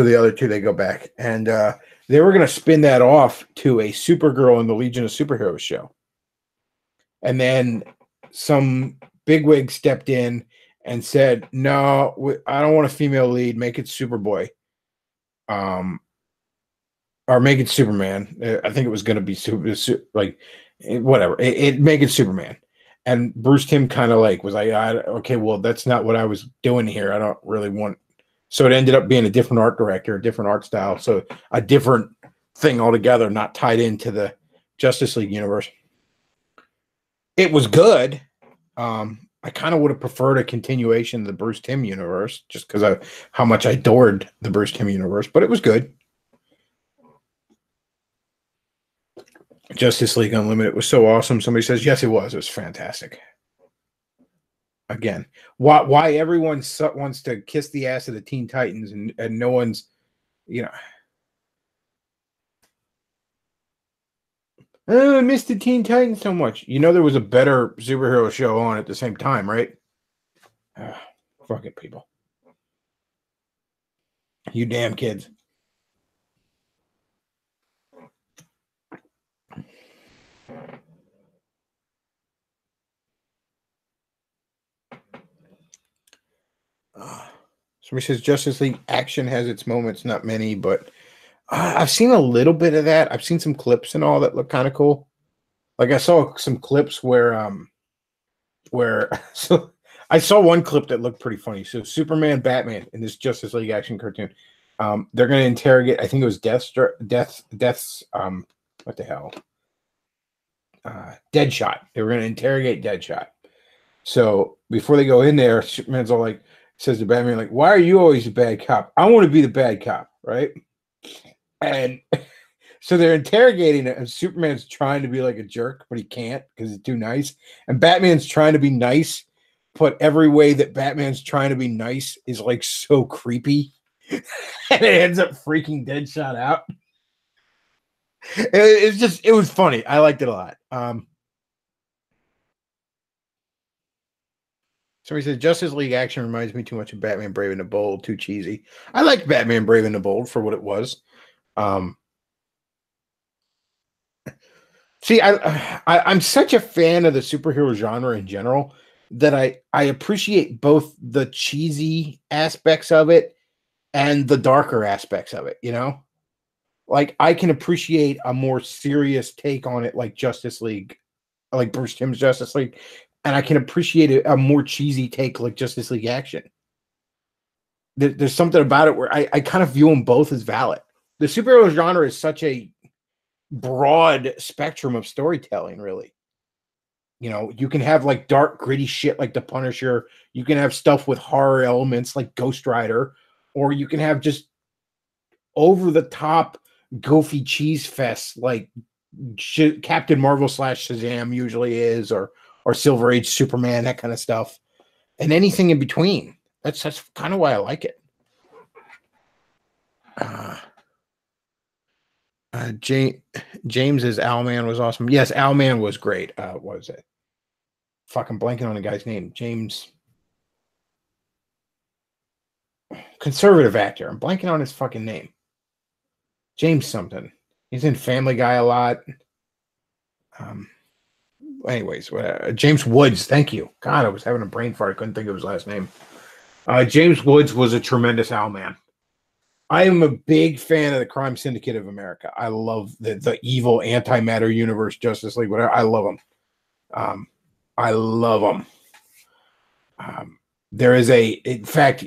the other two, they go back, and they were going to spin that off to a Supergirl in the Legion of Superheroes show. And then some bigwig stepped in and said, no, I don't want a female lead. Make it Superboy. Or make it Superman. I think it was going to be whatever. Make it Superman. And Bruce Timm kind of was like, okay, well, that's not what I was doing here. I don't really want. So it ended up being a different art director, a different art style. So a different thing altogether, not tied into the Justice League universe. It was good. I kind of would have preferred a continuation of the Bruce Timm universe just because of how much I adored the Bruce Timm universe, but it was good. Justice League Unlimited was so awesome. Somebody says, yes, it was. It was fantastic. Again, why everyone wants to kiss the ass of the Teen Titans and no one's, I miss the Teen Titans so much. There was a better superhero show on at the same time, right? Fucking people. You damn kids. Somebody says Justice League action has its moments, not many, but I've seen a little bit of that. I've seen some clips and all that look kind of cool. Like I saw some clips where so I saw one clip that looked pretty funny. So Superman, Batman in this Justice League action cartoon, they're going to interrogate. I think it was Death's what the hell, Deadshot. They were going to interrogate Deadshot. So before they go in there, Superman's all like, says to Batman, like, why are you always the bad cop? I want to be the bad cop, right? And so they're interrogating it, and Superman's trying to be like a jerk, but he can't because he's too nice. And Batman's trying to be nice, but every way that Batman's trying to be nice is like so creepy. And it ends up freaking Deadshot out. It was funny. I liked it a lot. Somebody said Justice League action reminds me too much of Batman Brave and the Bold, too cheesy. I liked Batman Brave and the Bold for what it was. See, I'm such a fan of the superhero genre in general that I appreciate both the cheesy aspects of it and the darker aspects of it, Like I can appreciate a more serious take on it like Justice League, like Bruce Timm's Justice League. And I can appreciate a more cheesy take like Justice League action. There's something about it where I kind of view them both as valid. The superhero genre is such a broad spectrum of storytelling, really. You can have like dark, gritty shit like The Punisher. You can have stuff with horror elements like Ghost Rider. Or you can have just over-the-top, goofy cheese fests like Captain Marvel / Shazam usually is, or Silver Age Superman, that kind of stuff, and anything in between. That's kind of why I like it. James's Owlman was awesome. Yes, Owlman was great. What was it? Fucking blanking on the guy's name. James. Conservative actor. I'm blanking on his fucking name. James something. He's in Family Guy a lot. Anyways, James Woods, thank you. God, I was having a brain fart. I couldn't think of his last name. James Woods was a tremendous Owlman. I am a big fan of the Crime Syndicate of America. I love the evil antimatter universe, Justice League, whatever. I love them. I love them. There is in fact,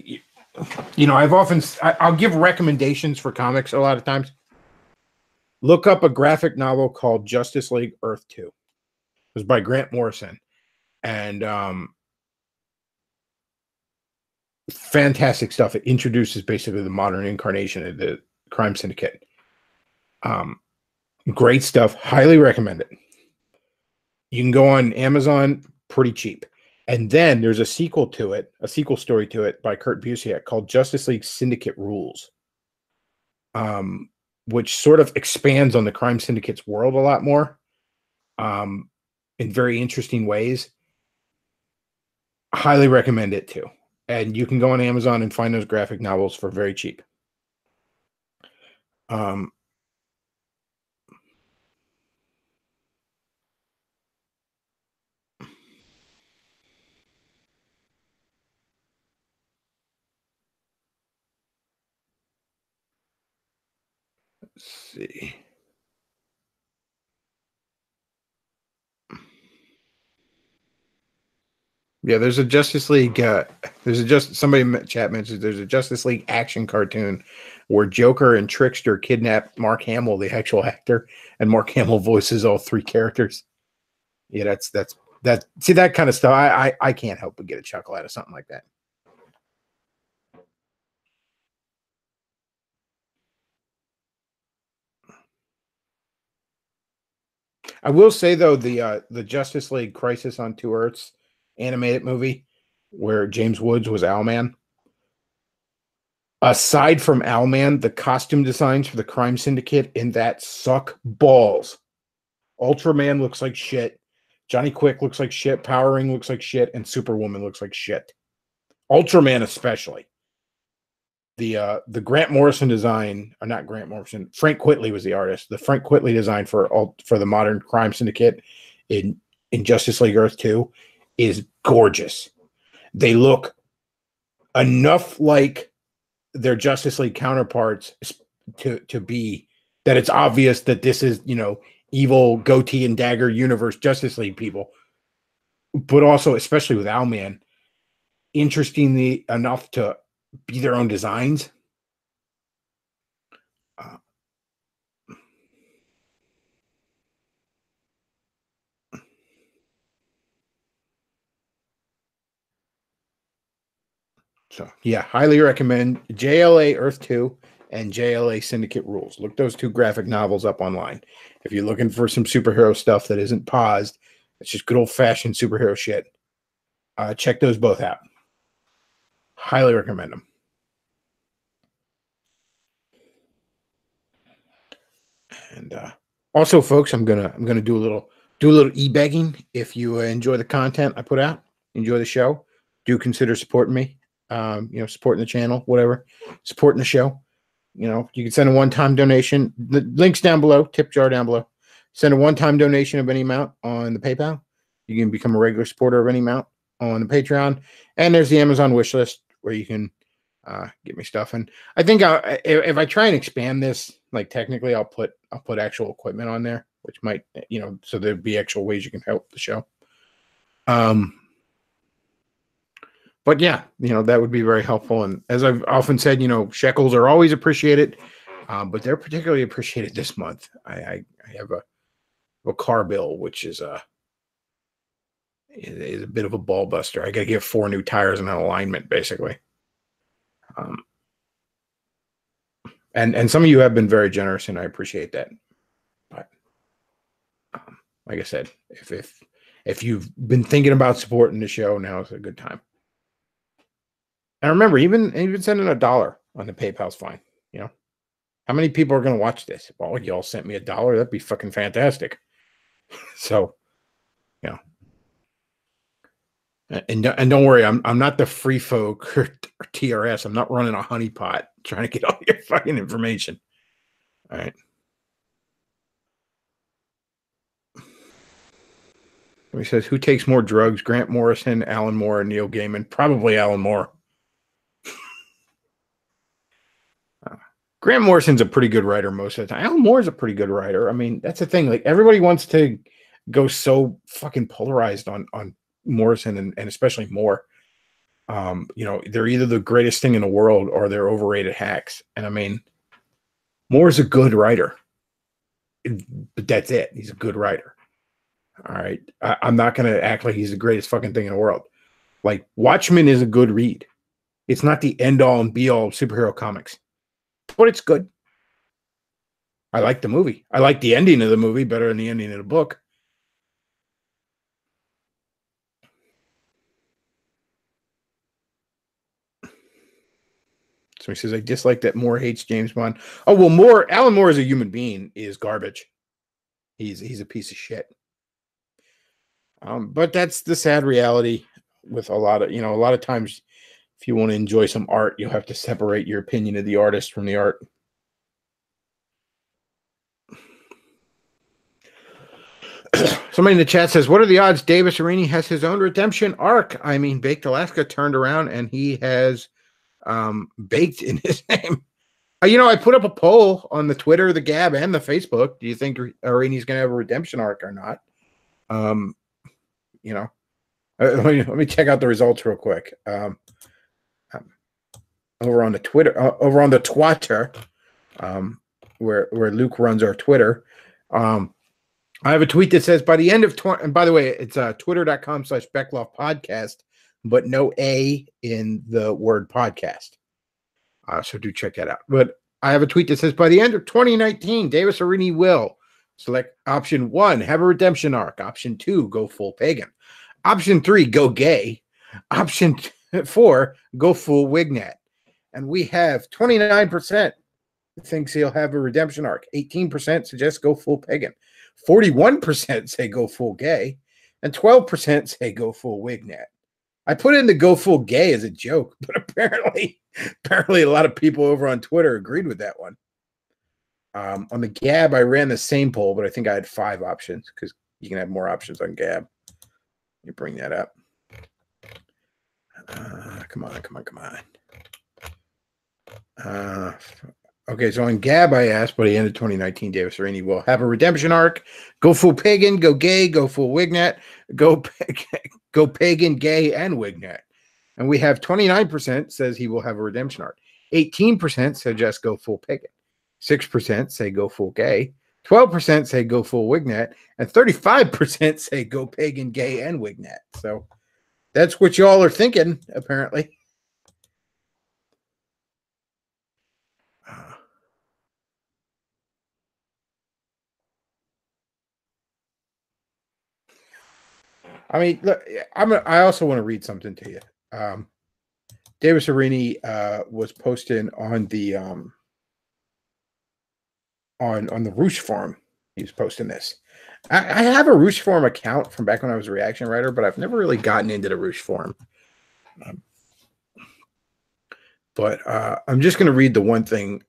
I'll give recommendations for comics a lot of times. Look up a graphic novel called Justice League Earth 2. It was by Grant Morrison. And fantastic stuff. It introduces basically the modern incarnation of the Crime Syndicate. Great stuff. Highly recommend it. You can go on Amazon pretty cheap. And then there's a sequel story to it by Kurt Busiek called Justice League Syndicate Rules, which sort of expands on the Crime Syndicate's world a lot more in very interesting ways. Highly recommend it too. And you can go on Amazon and find those graphic novels for very cheap. Let's see. Yeah, there's a Justice League. Somebody in chat mentions there's a Justice League action cartoon where Joker and Trickster kidnap Mark Hamill, the actual actor, and Mark Hamill voices all three characters. Yeah, that's see that kind of stuff. I can't help but get a chuckle out of something like that. I will say though, the Justice League Crisis on Two Earths animated movie where James Woods was Owlman. Aside from Owlman, the costume designs for the Crime Syndicate in that suck balls. Ultraman looks like shit. Johnny Quick looks like shit. Power Ring looks like shit, and Superwoman looks like shit. Ultraman especially. The Grant Morrison design, or not Grant Morrison, Frank Quitely was the artist. The Frank Quitely design for the modern Crime Syndicate in Justice League Earth 2 is gorgeous. They look enough like their Justice League counterparts to be that it's obvious that this is, evil goatee and dagger universe Justice League people, but also, especially with Owlman, interestingly enough to be their own designs. So yeah, highly recommend JLA Earth 2 and JLA Syndicate Rules. Look those two graphic novels up online. If you're looking for some superhero stuff that isn't paused, it's just good old-fashioned superhero shit. Check those both out. Highly recommend them. And also, folks, I'm gonna do a little e-begging. If you enjoy the content I put out, enjoy the show, do consider supporting me. Supporting the channel, whatever, supporting the show. You can send a one-time donation. The link's down below, tip jar down below. Send a one-time donation of any amount on the PayPal. You can become a regular supporter of any amount on the Patreon. And there's the Amazon wish list where you can get me stuff. And I think if I try and expand this, like technically I'll put actual equipment on there, which might, so there'd be actual ways you can help the show. But yeah, that would be very helpful. And as I've often said, shekels are always appreciated, but they're particularly appreciated this month. I have a car bill, which is a bit of a ball buster. I got to get 4 new tires and an alignment, basically. And some of you have been very generous, and I appreciate that. But like I said, if you've been thinking about supporting the show, now is a good time. And remember, even sending $1 on the PayPal is fine. How many people are going to watch this? Well, y'all sent me $1. That'd be fucking fantastic. So, and don't worry, I'm not the free folk or TRS. I'm not running a honeypot trying to get all your fucking information. All right. He says, who takes more drugs? Grant Morrison, Alan Moore, and Neil Gaiman? Probably Alan Moore. Grant Morrison's a pretty good writer most of the time. Alan Moore's a pretty good writer. I mean, that's the thing. Like everybody wants to go so fucking polarized on Morrison and especially Moore. You know, they're either the greatest thing in the world or they're overrated hacks. And I mean, Moore's a good writer, but that's it. He's a good writer. All right. I'm not going to act like he's the greatest fucking thing in the world. Like Watchmen is a good read. It's not the end all and be all of superhero comics, but it's good. I like the movie. I like the ending of the movie better than the ending of the book. So he says, I dislike that Moore hates James Bond. Oh, well, Alan Moore as a human being is garbage. He's a piece of shit. But that's the sad reality with a lot of times, if you want to enjoy some art, you'll have to separate your opinion of the artist from the art. Somebody in the chat says, what are the odds Davis Arini has his own redemption arc? I mean, Baked Alaska turned around and he has baked in his name. I put up a poll on the Twitter, the Gab, and the Facebook. Do you think Arini's going to have a redemption arc or not? Let me check out the results real quick. Over on the Twitter, where Luke runs our Twitter. I have a tweet that says by the end of and by the way, it's twitter.com/Bechtloff podcast, but no A in the word podcast. So do check that out. But I have a tweet that says by the end of 2019, Davis Arini will select option 1, have a redemption arc. Option 2, go full pagan. Option 3, go gay. Option 4, go full Wignat. And we have 29% thinks he'll have a redemption arc. 18% suggest go full pagan. 41% say go full gay. And 12% say go full Wignat. I put in the go full gay as a joke, but apparently a lot of people over on Twitter agreed with that one. On the Gab, I ran the same poll, but I think I had 5 options because you can have more options on Gab. You bring that up. Come on. Okay, so on Gab, I asked by the end of 2019, Davis Arini will have a redemption arc. Go full pagan, go gay, go full Wignat, go pagan, gay, and Wignat. And we have 29% says he will have a redemption arc. 18% suggest go full pagan. 6% say go full gay. 12% say go full Wignat. And 35% say go pagan, gay, and Wignat. So that's what y'all are thinking, apparently. I mean, look, I also want to read something to you. Davis Arini was posting on the on the Roosh Forum. He was posting this. I have a Roosh Forum account from back when I was a reaction writer, but I've never really gotten into the Roosh Forum. But I'm just going to read the one thing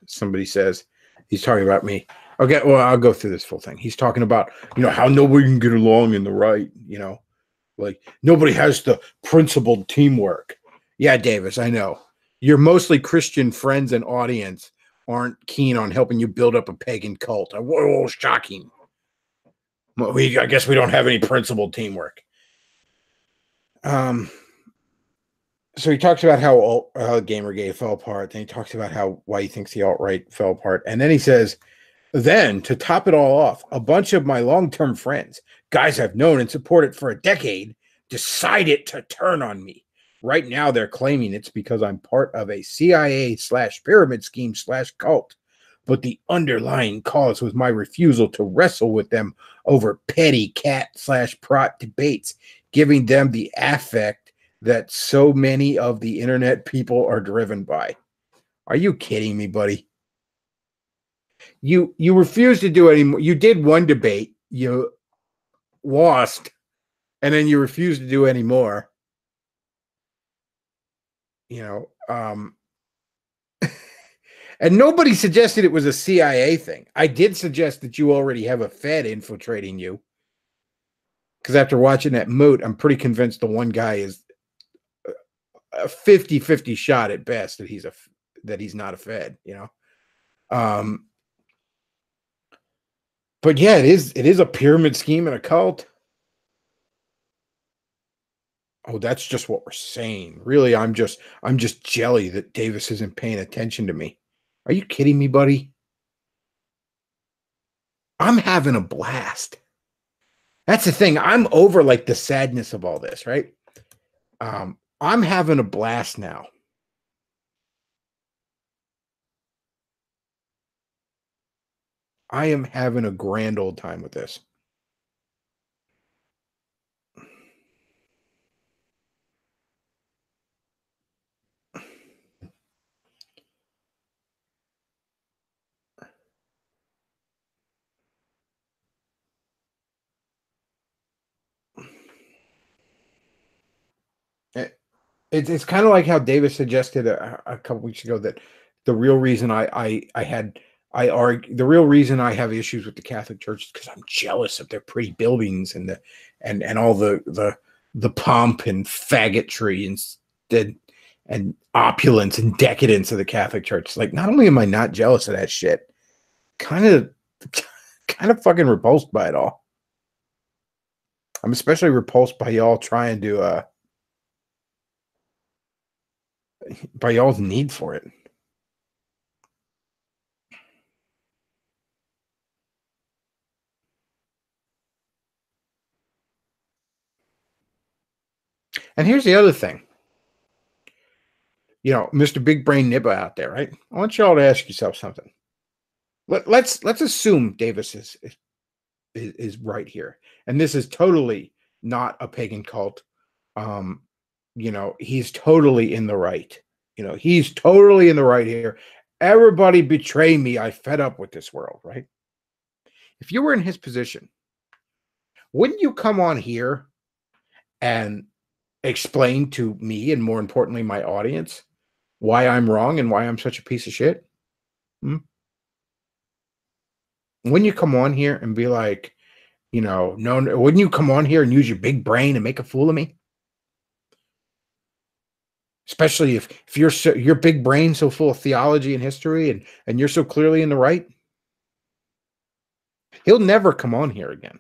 somebody says. He's talking about me. Okay, well, I'll go through this full thing. He's talking about, how nobody can get along in the right, like nobody has the principled teamwork. Yeah, Davis, I know. Your mostly Christian friends and audience aren't keen on helping you build up a pagan cult. Whoa, shocking. I guess we don't have any principled teamwork. So he talks about how Gamergate fell apart. Then he talks about why he thinks the alt-right fell apart. And then he says, then, to top it all off, a bunch of my long-term friends, guys I've known and supported for a decade, decided to turn on me. Right now, they're claiming it's because I'm part of a CIA/pyramid scheme/cult. But the underlying cause was my refusal to wrestle with them over petty cat/prot debates, giving them the affect that so many of the internet people are driven by. Are you kidding me, buddy? You refused to do any more. You did one debate, you lost, and then you refused to do any more. And nobody suggested it was a CIA thing. I did suggest that you already have a Fed infiltrating you. Because after watching that moot, I'm pretty convinced the one guy is a 50-50 shot at best that he's that he's not a Fed, But yeah, it is a pyramid scheme and a cult. Oh, that's just what we're saying. Really, I'm just jelly that Davis isn't paying attention to me. Are you kidding me, buddy? I'm having a blast. That's the thing. I'm over like the sadness of all this, right? I'm having a blast now. I am having a grand old time with this. It's kind of like how Davis suggested a couple weeks ago that the real reason the real reason I have issues with the Catholic Church is because I'm jealous of their pretty buildings and and all the pomp and faggotry and opulence and decadence of the Catholic Church. Like, not only am I not jealous of that shit, kind of fucking repulsed by it all. I'm especially repulsed by y'all trying to by y'all's need for it. And here's the other thing. Mr. Big Brain Nibba out there, right? I want y'all to ask yourself something. Let's assume Davis is right here, and this is totally not a pagan cult. He's totally in the right. He's totally in the right here. Everybody betray me. I fed up with this world, right? If you were in his position, wouldn't you come on here and explain to me, and more importantly, my audience, why I'm wrong and why I'm such a piece of shit? Wouldn't you come on here and be like, no, wouldn't you come on here and use your big brain and make a fool of me? Especially if your big brain so full of theology and history and you're so clearly in the right. He'll never come on here again.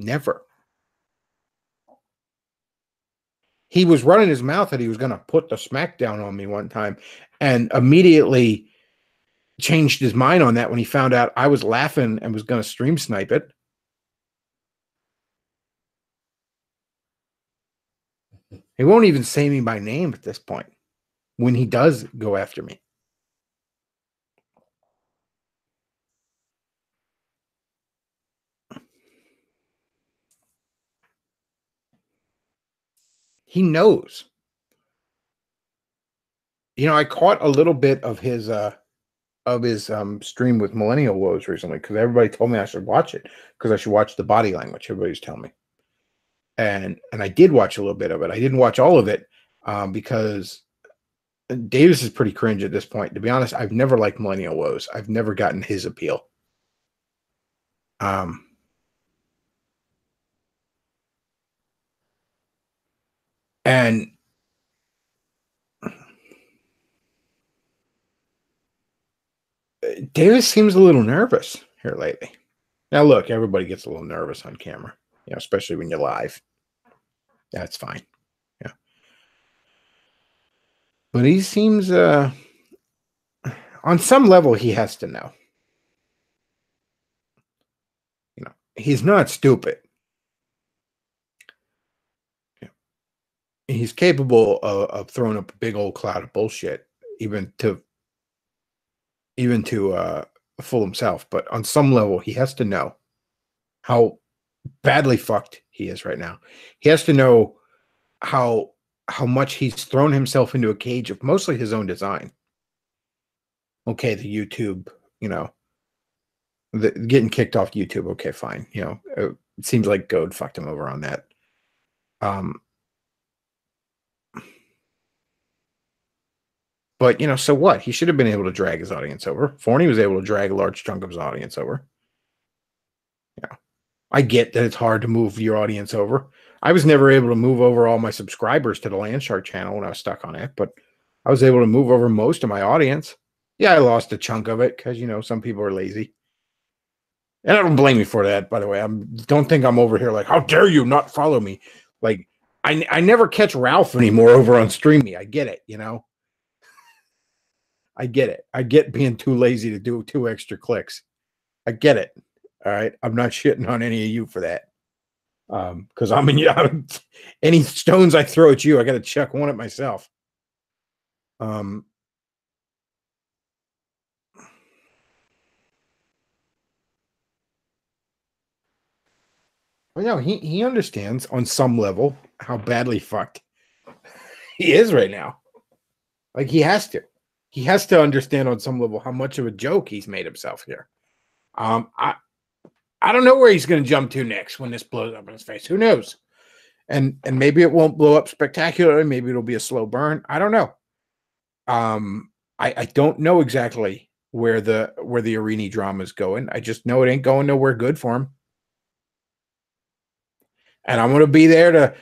Never. He was running his mouth that he was going to put the smack down on me one time, and immediately changed his mind on that when he found out I was laughing and was going to stream snipe it. He won't even say me by name at this point when he does go after me. He knows. I caught a little bit of his stream with Millennial Woes recently because everybody told me I should watch it because I should watch the body language. Everybody's telling me. And I did watch a little bit of it. I didn't watch all of it because Davis is pretty cringe at this point. To be honest, I've never liked Millennial Woes. I've never gotten his appeal. And Davis seems a little nervous here lately. Now, look, everybody gets a little nervous on camera, especially when you're live. That's fine. Yeah. But he seems, on some level, he has to know. He's not stupid. He's capable of throwing up a big old cloud of bullshit, even to fool himself. But on some level, he has to know how badly fucked he is right now. He has to know how much he's thrown himself into a cage of mostly his own design. Okay, the YouTube, getting kicked off YouTube. Okay, fine. It seems like Goad fucked him over on that. But so what? He should have been able to drag his audience over. Forney was able to drag a large chunk of his audience over. Yeah, I get that it's hard to move your audience over. I was never able to move over all my subscribers to the Landshark channel when I was stuck on it, but I was able to move over most of my audience. Yeah, I lost a chunk of it because, some people are lazy. And I don't blame you for that, by the way. Don't think I'm over here like, how dare you not follow me? Like, I never catch Ralph anymore over on StreamMe. I get it, I get it. I get being too lazy to do 2 extra clicks. I get it. All right. I'm not shitting on any of you for that. Because any stones I throw at you, I got to chuck one at myself. Well, he understands on some level how badly fucked he is right now. Like he has to. He has to understand on some level how much of a joke he's made himself here. I don't know where he's going to jump to next when this blows up in his face. Who knows? And maybe it won't blow up spectacularly. Maybe it'll be a slow burn. I don't know. I don't know exactly where the Arini drama is going. I just know it ain't going nowhere good for him. And I'm gonna be there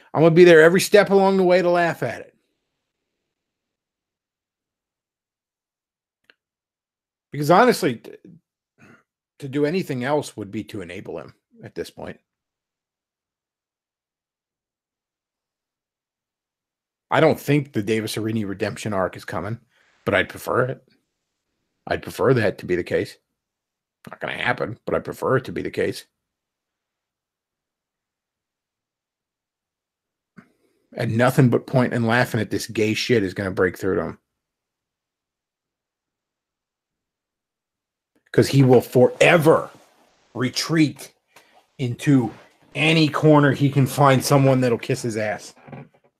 every step along the way to laugh at it. Because honestly, to do anything else would be to enable him at this point. I don't think the Davis Arini redemption arc is coming, but I'd prefer it. I'd prefer that to be the case. Not going to happen, but I prefer it to be the case. And nothing but pointing and laughing at this gay shit is going to break through to him. Because he will forever retreat into any corner he can find someone that'll kiss his ass.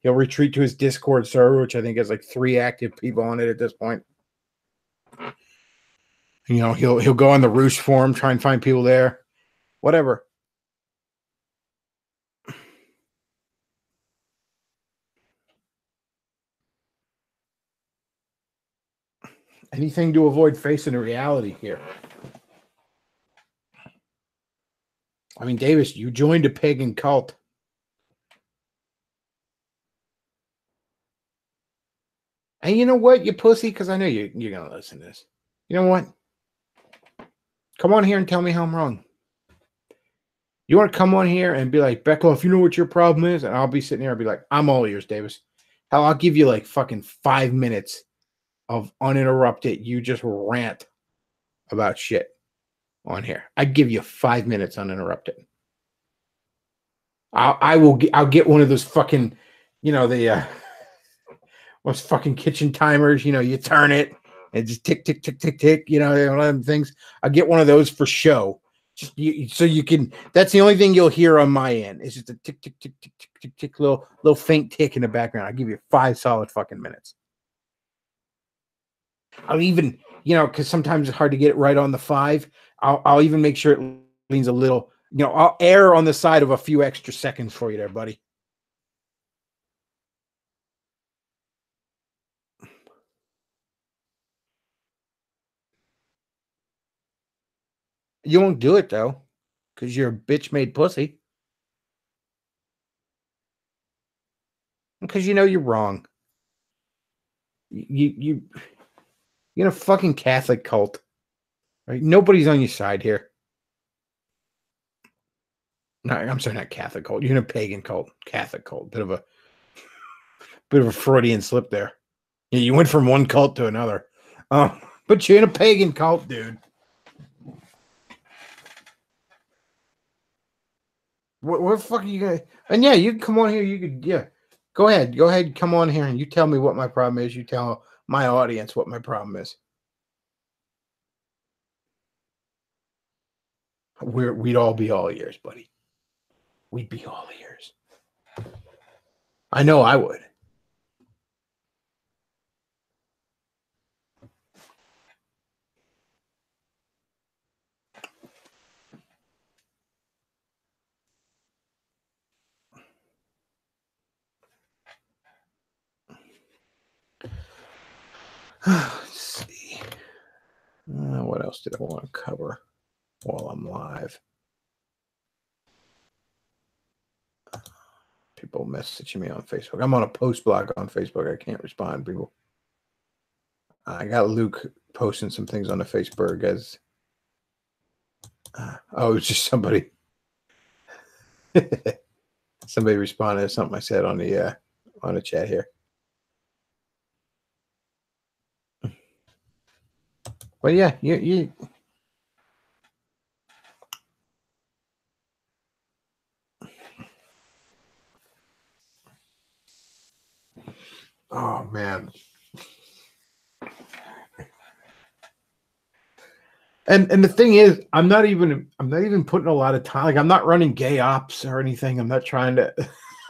He'll retreat to his Discord server, which I think has like 3 active people on it at this point. He'll go on the Roosh forum, try and find people there. Whatever. Anything to avoid facing a reality here. I mean, Davis, you joined a pagan cult. And you know what, you pussy? Because I know you're going to listen to this. You know what? Come on here and tell me how I'm wrong. You want to come on here and be like, Bechtloff, you know what your problem is? And I'll be sitting here and be like, I'm all ears, Davis. Hell, I'll give you like fucking 5 minutes of uninterrupted. You just rant about shit on here. I'd give you 5 minutes uninterrupted. I'll get one of those fucking, those fucking kitchen timers, you turn it and just tick, tick, tick, tick, tick, one of them things. I'll get one of those for show. So you can, that's the only thing you'll hear on my end. It's just a tick, tick, tick, tick, tick, tick, tick, little faint tick in the background. I'll give you 5 solid fucking minutes. I'll even, because sometimes it's hard to get it right on the 5. I'll even make sure it leans a little, I'll err on the side of a few extra seconds for you there, buddy. You won't do it though, because you're a bitch-made pussy. Because you're wrong. You're in a fucking Catholic cult. Right? Nobody's on your side here. No, I'm sorry, not Catholic cult. You're in a pagan cult, Catholic cult. Bit of a Freudian slip there. Yeah, you went from one cult to another. But you're in a pagan cult, dude. What the fuck are you gonna? And yeah, you can come on here. You could, yeah. Go ahead, come on here and you tell me what my problem is. You tell my audience what my problem is. We'd all be all ears, buddy. We'd be all ears. I know I would. Let's see. What else did I want to cover while I'm live? People messaging me on Facebook. I'm on a post blog on Facebook. I can't respond, people. I got Luke posting some things on the Facebook as. Oh, it's just somebody. Somebody responded to something I said on the chat here. But yeah, you. Oh man. And the thing is, I'm not even putting a lot of time. Like, I'm not running gay ops or anything. I'm not trying to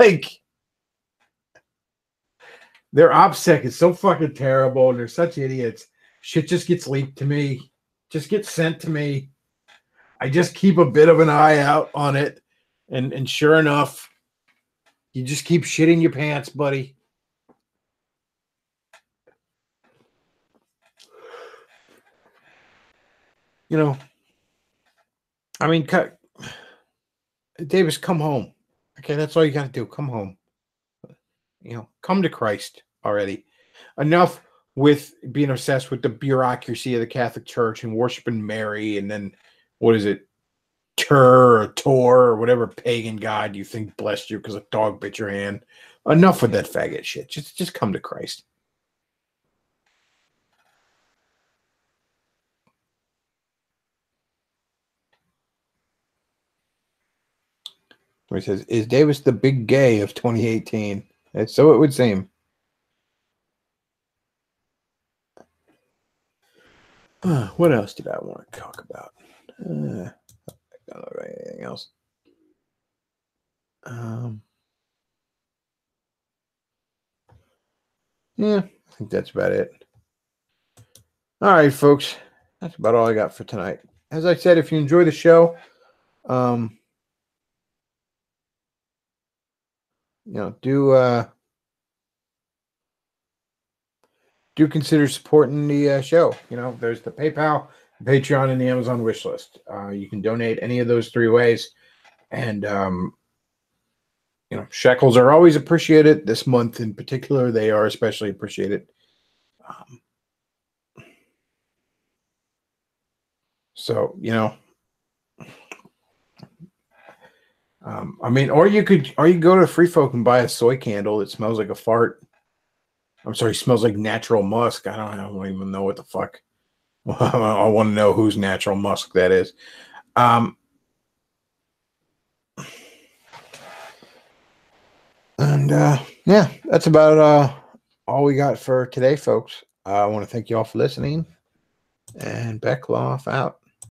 like their OPSEC is so fucking terrible and they're such idiots. Shit just gets leaked to me, just gets sent to me. I just keep a bit of an eye out on it. And sure enough, you just keep shitting your pants, buddy. You know, I mean, Davis, come home. Okay, that's all you got to do. Come home. You know, come to Christ already. Enough with being obsessed with the bureaucracy of the Catholic Church and worshiping Mary, and then what is it, Tor or whatever pagan god you think blessed you because a dog bit your hand. Enough with that faggot shit. Just come to Christ. Where he says, "Is Davis the big gay of 2018?" And so it would seem. What else did I want to talk about? I don't know about anything else. Yeah, I think that's about it. All right, folks. That's about all I got for tonight. As I said, if you enjoy the show, you know, do consider supporting the show. You know, there's the PayPal, the Patreon, and the Amazon wish list. You can donate any of those three ways. And, you know, shekels are always appreciated. This month in particular, they are especially appreciated. So, you know, I mean, or you go to Free Folk and buy a soy candle that smells like a fart. I'm sorry, smells like natural musk. I don't even know what the fuck. I want to know whose natural musk that is. And yeah, that's about all we got for today, folks. I want to thank you all for listening. And Bechtloff out.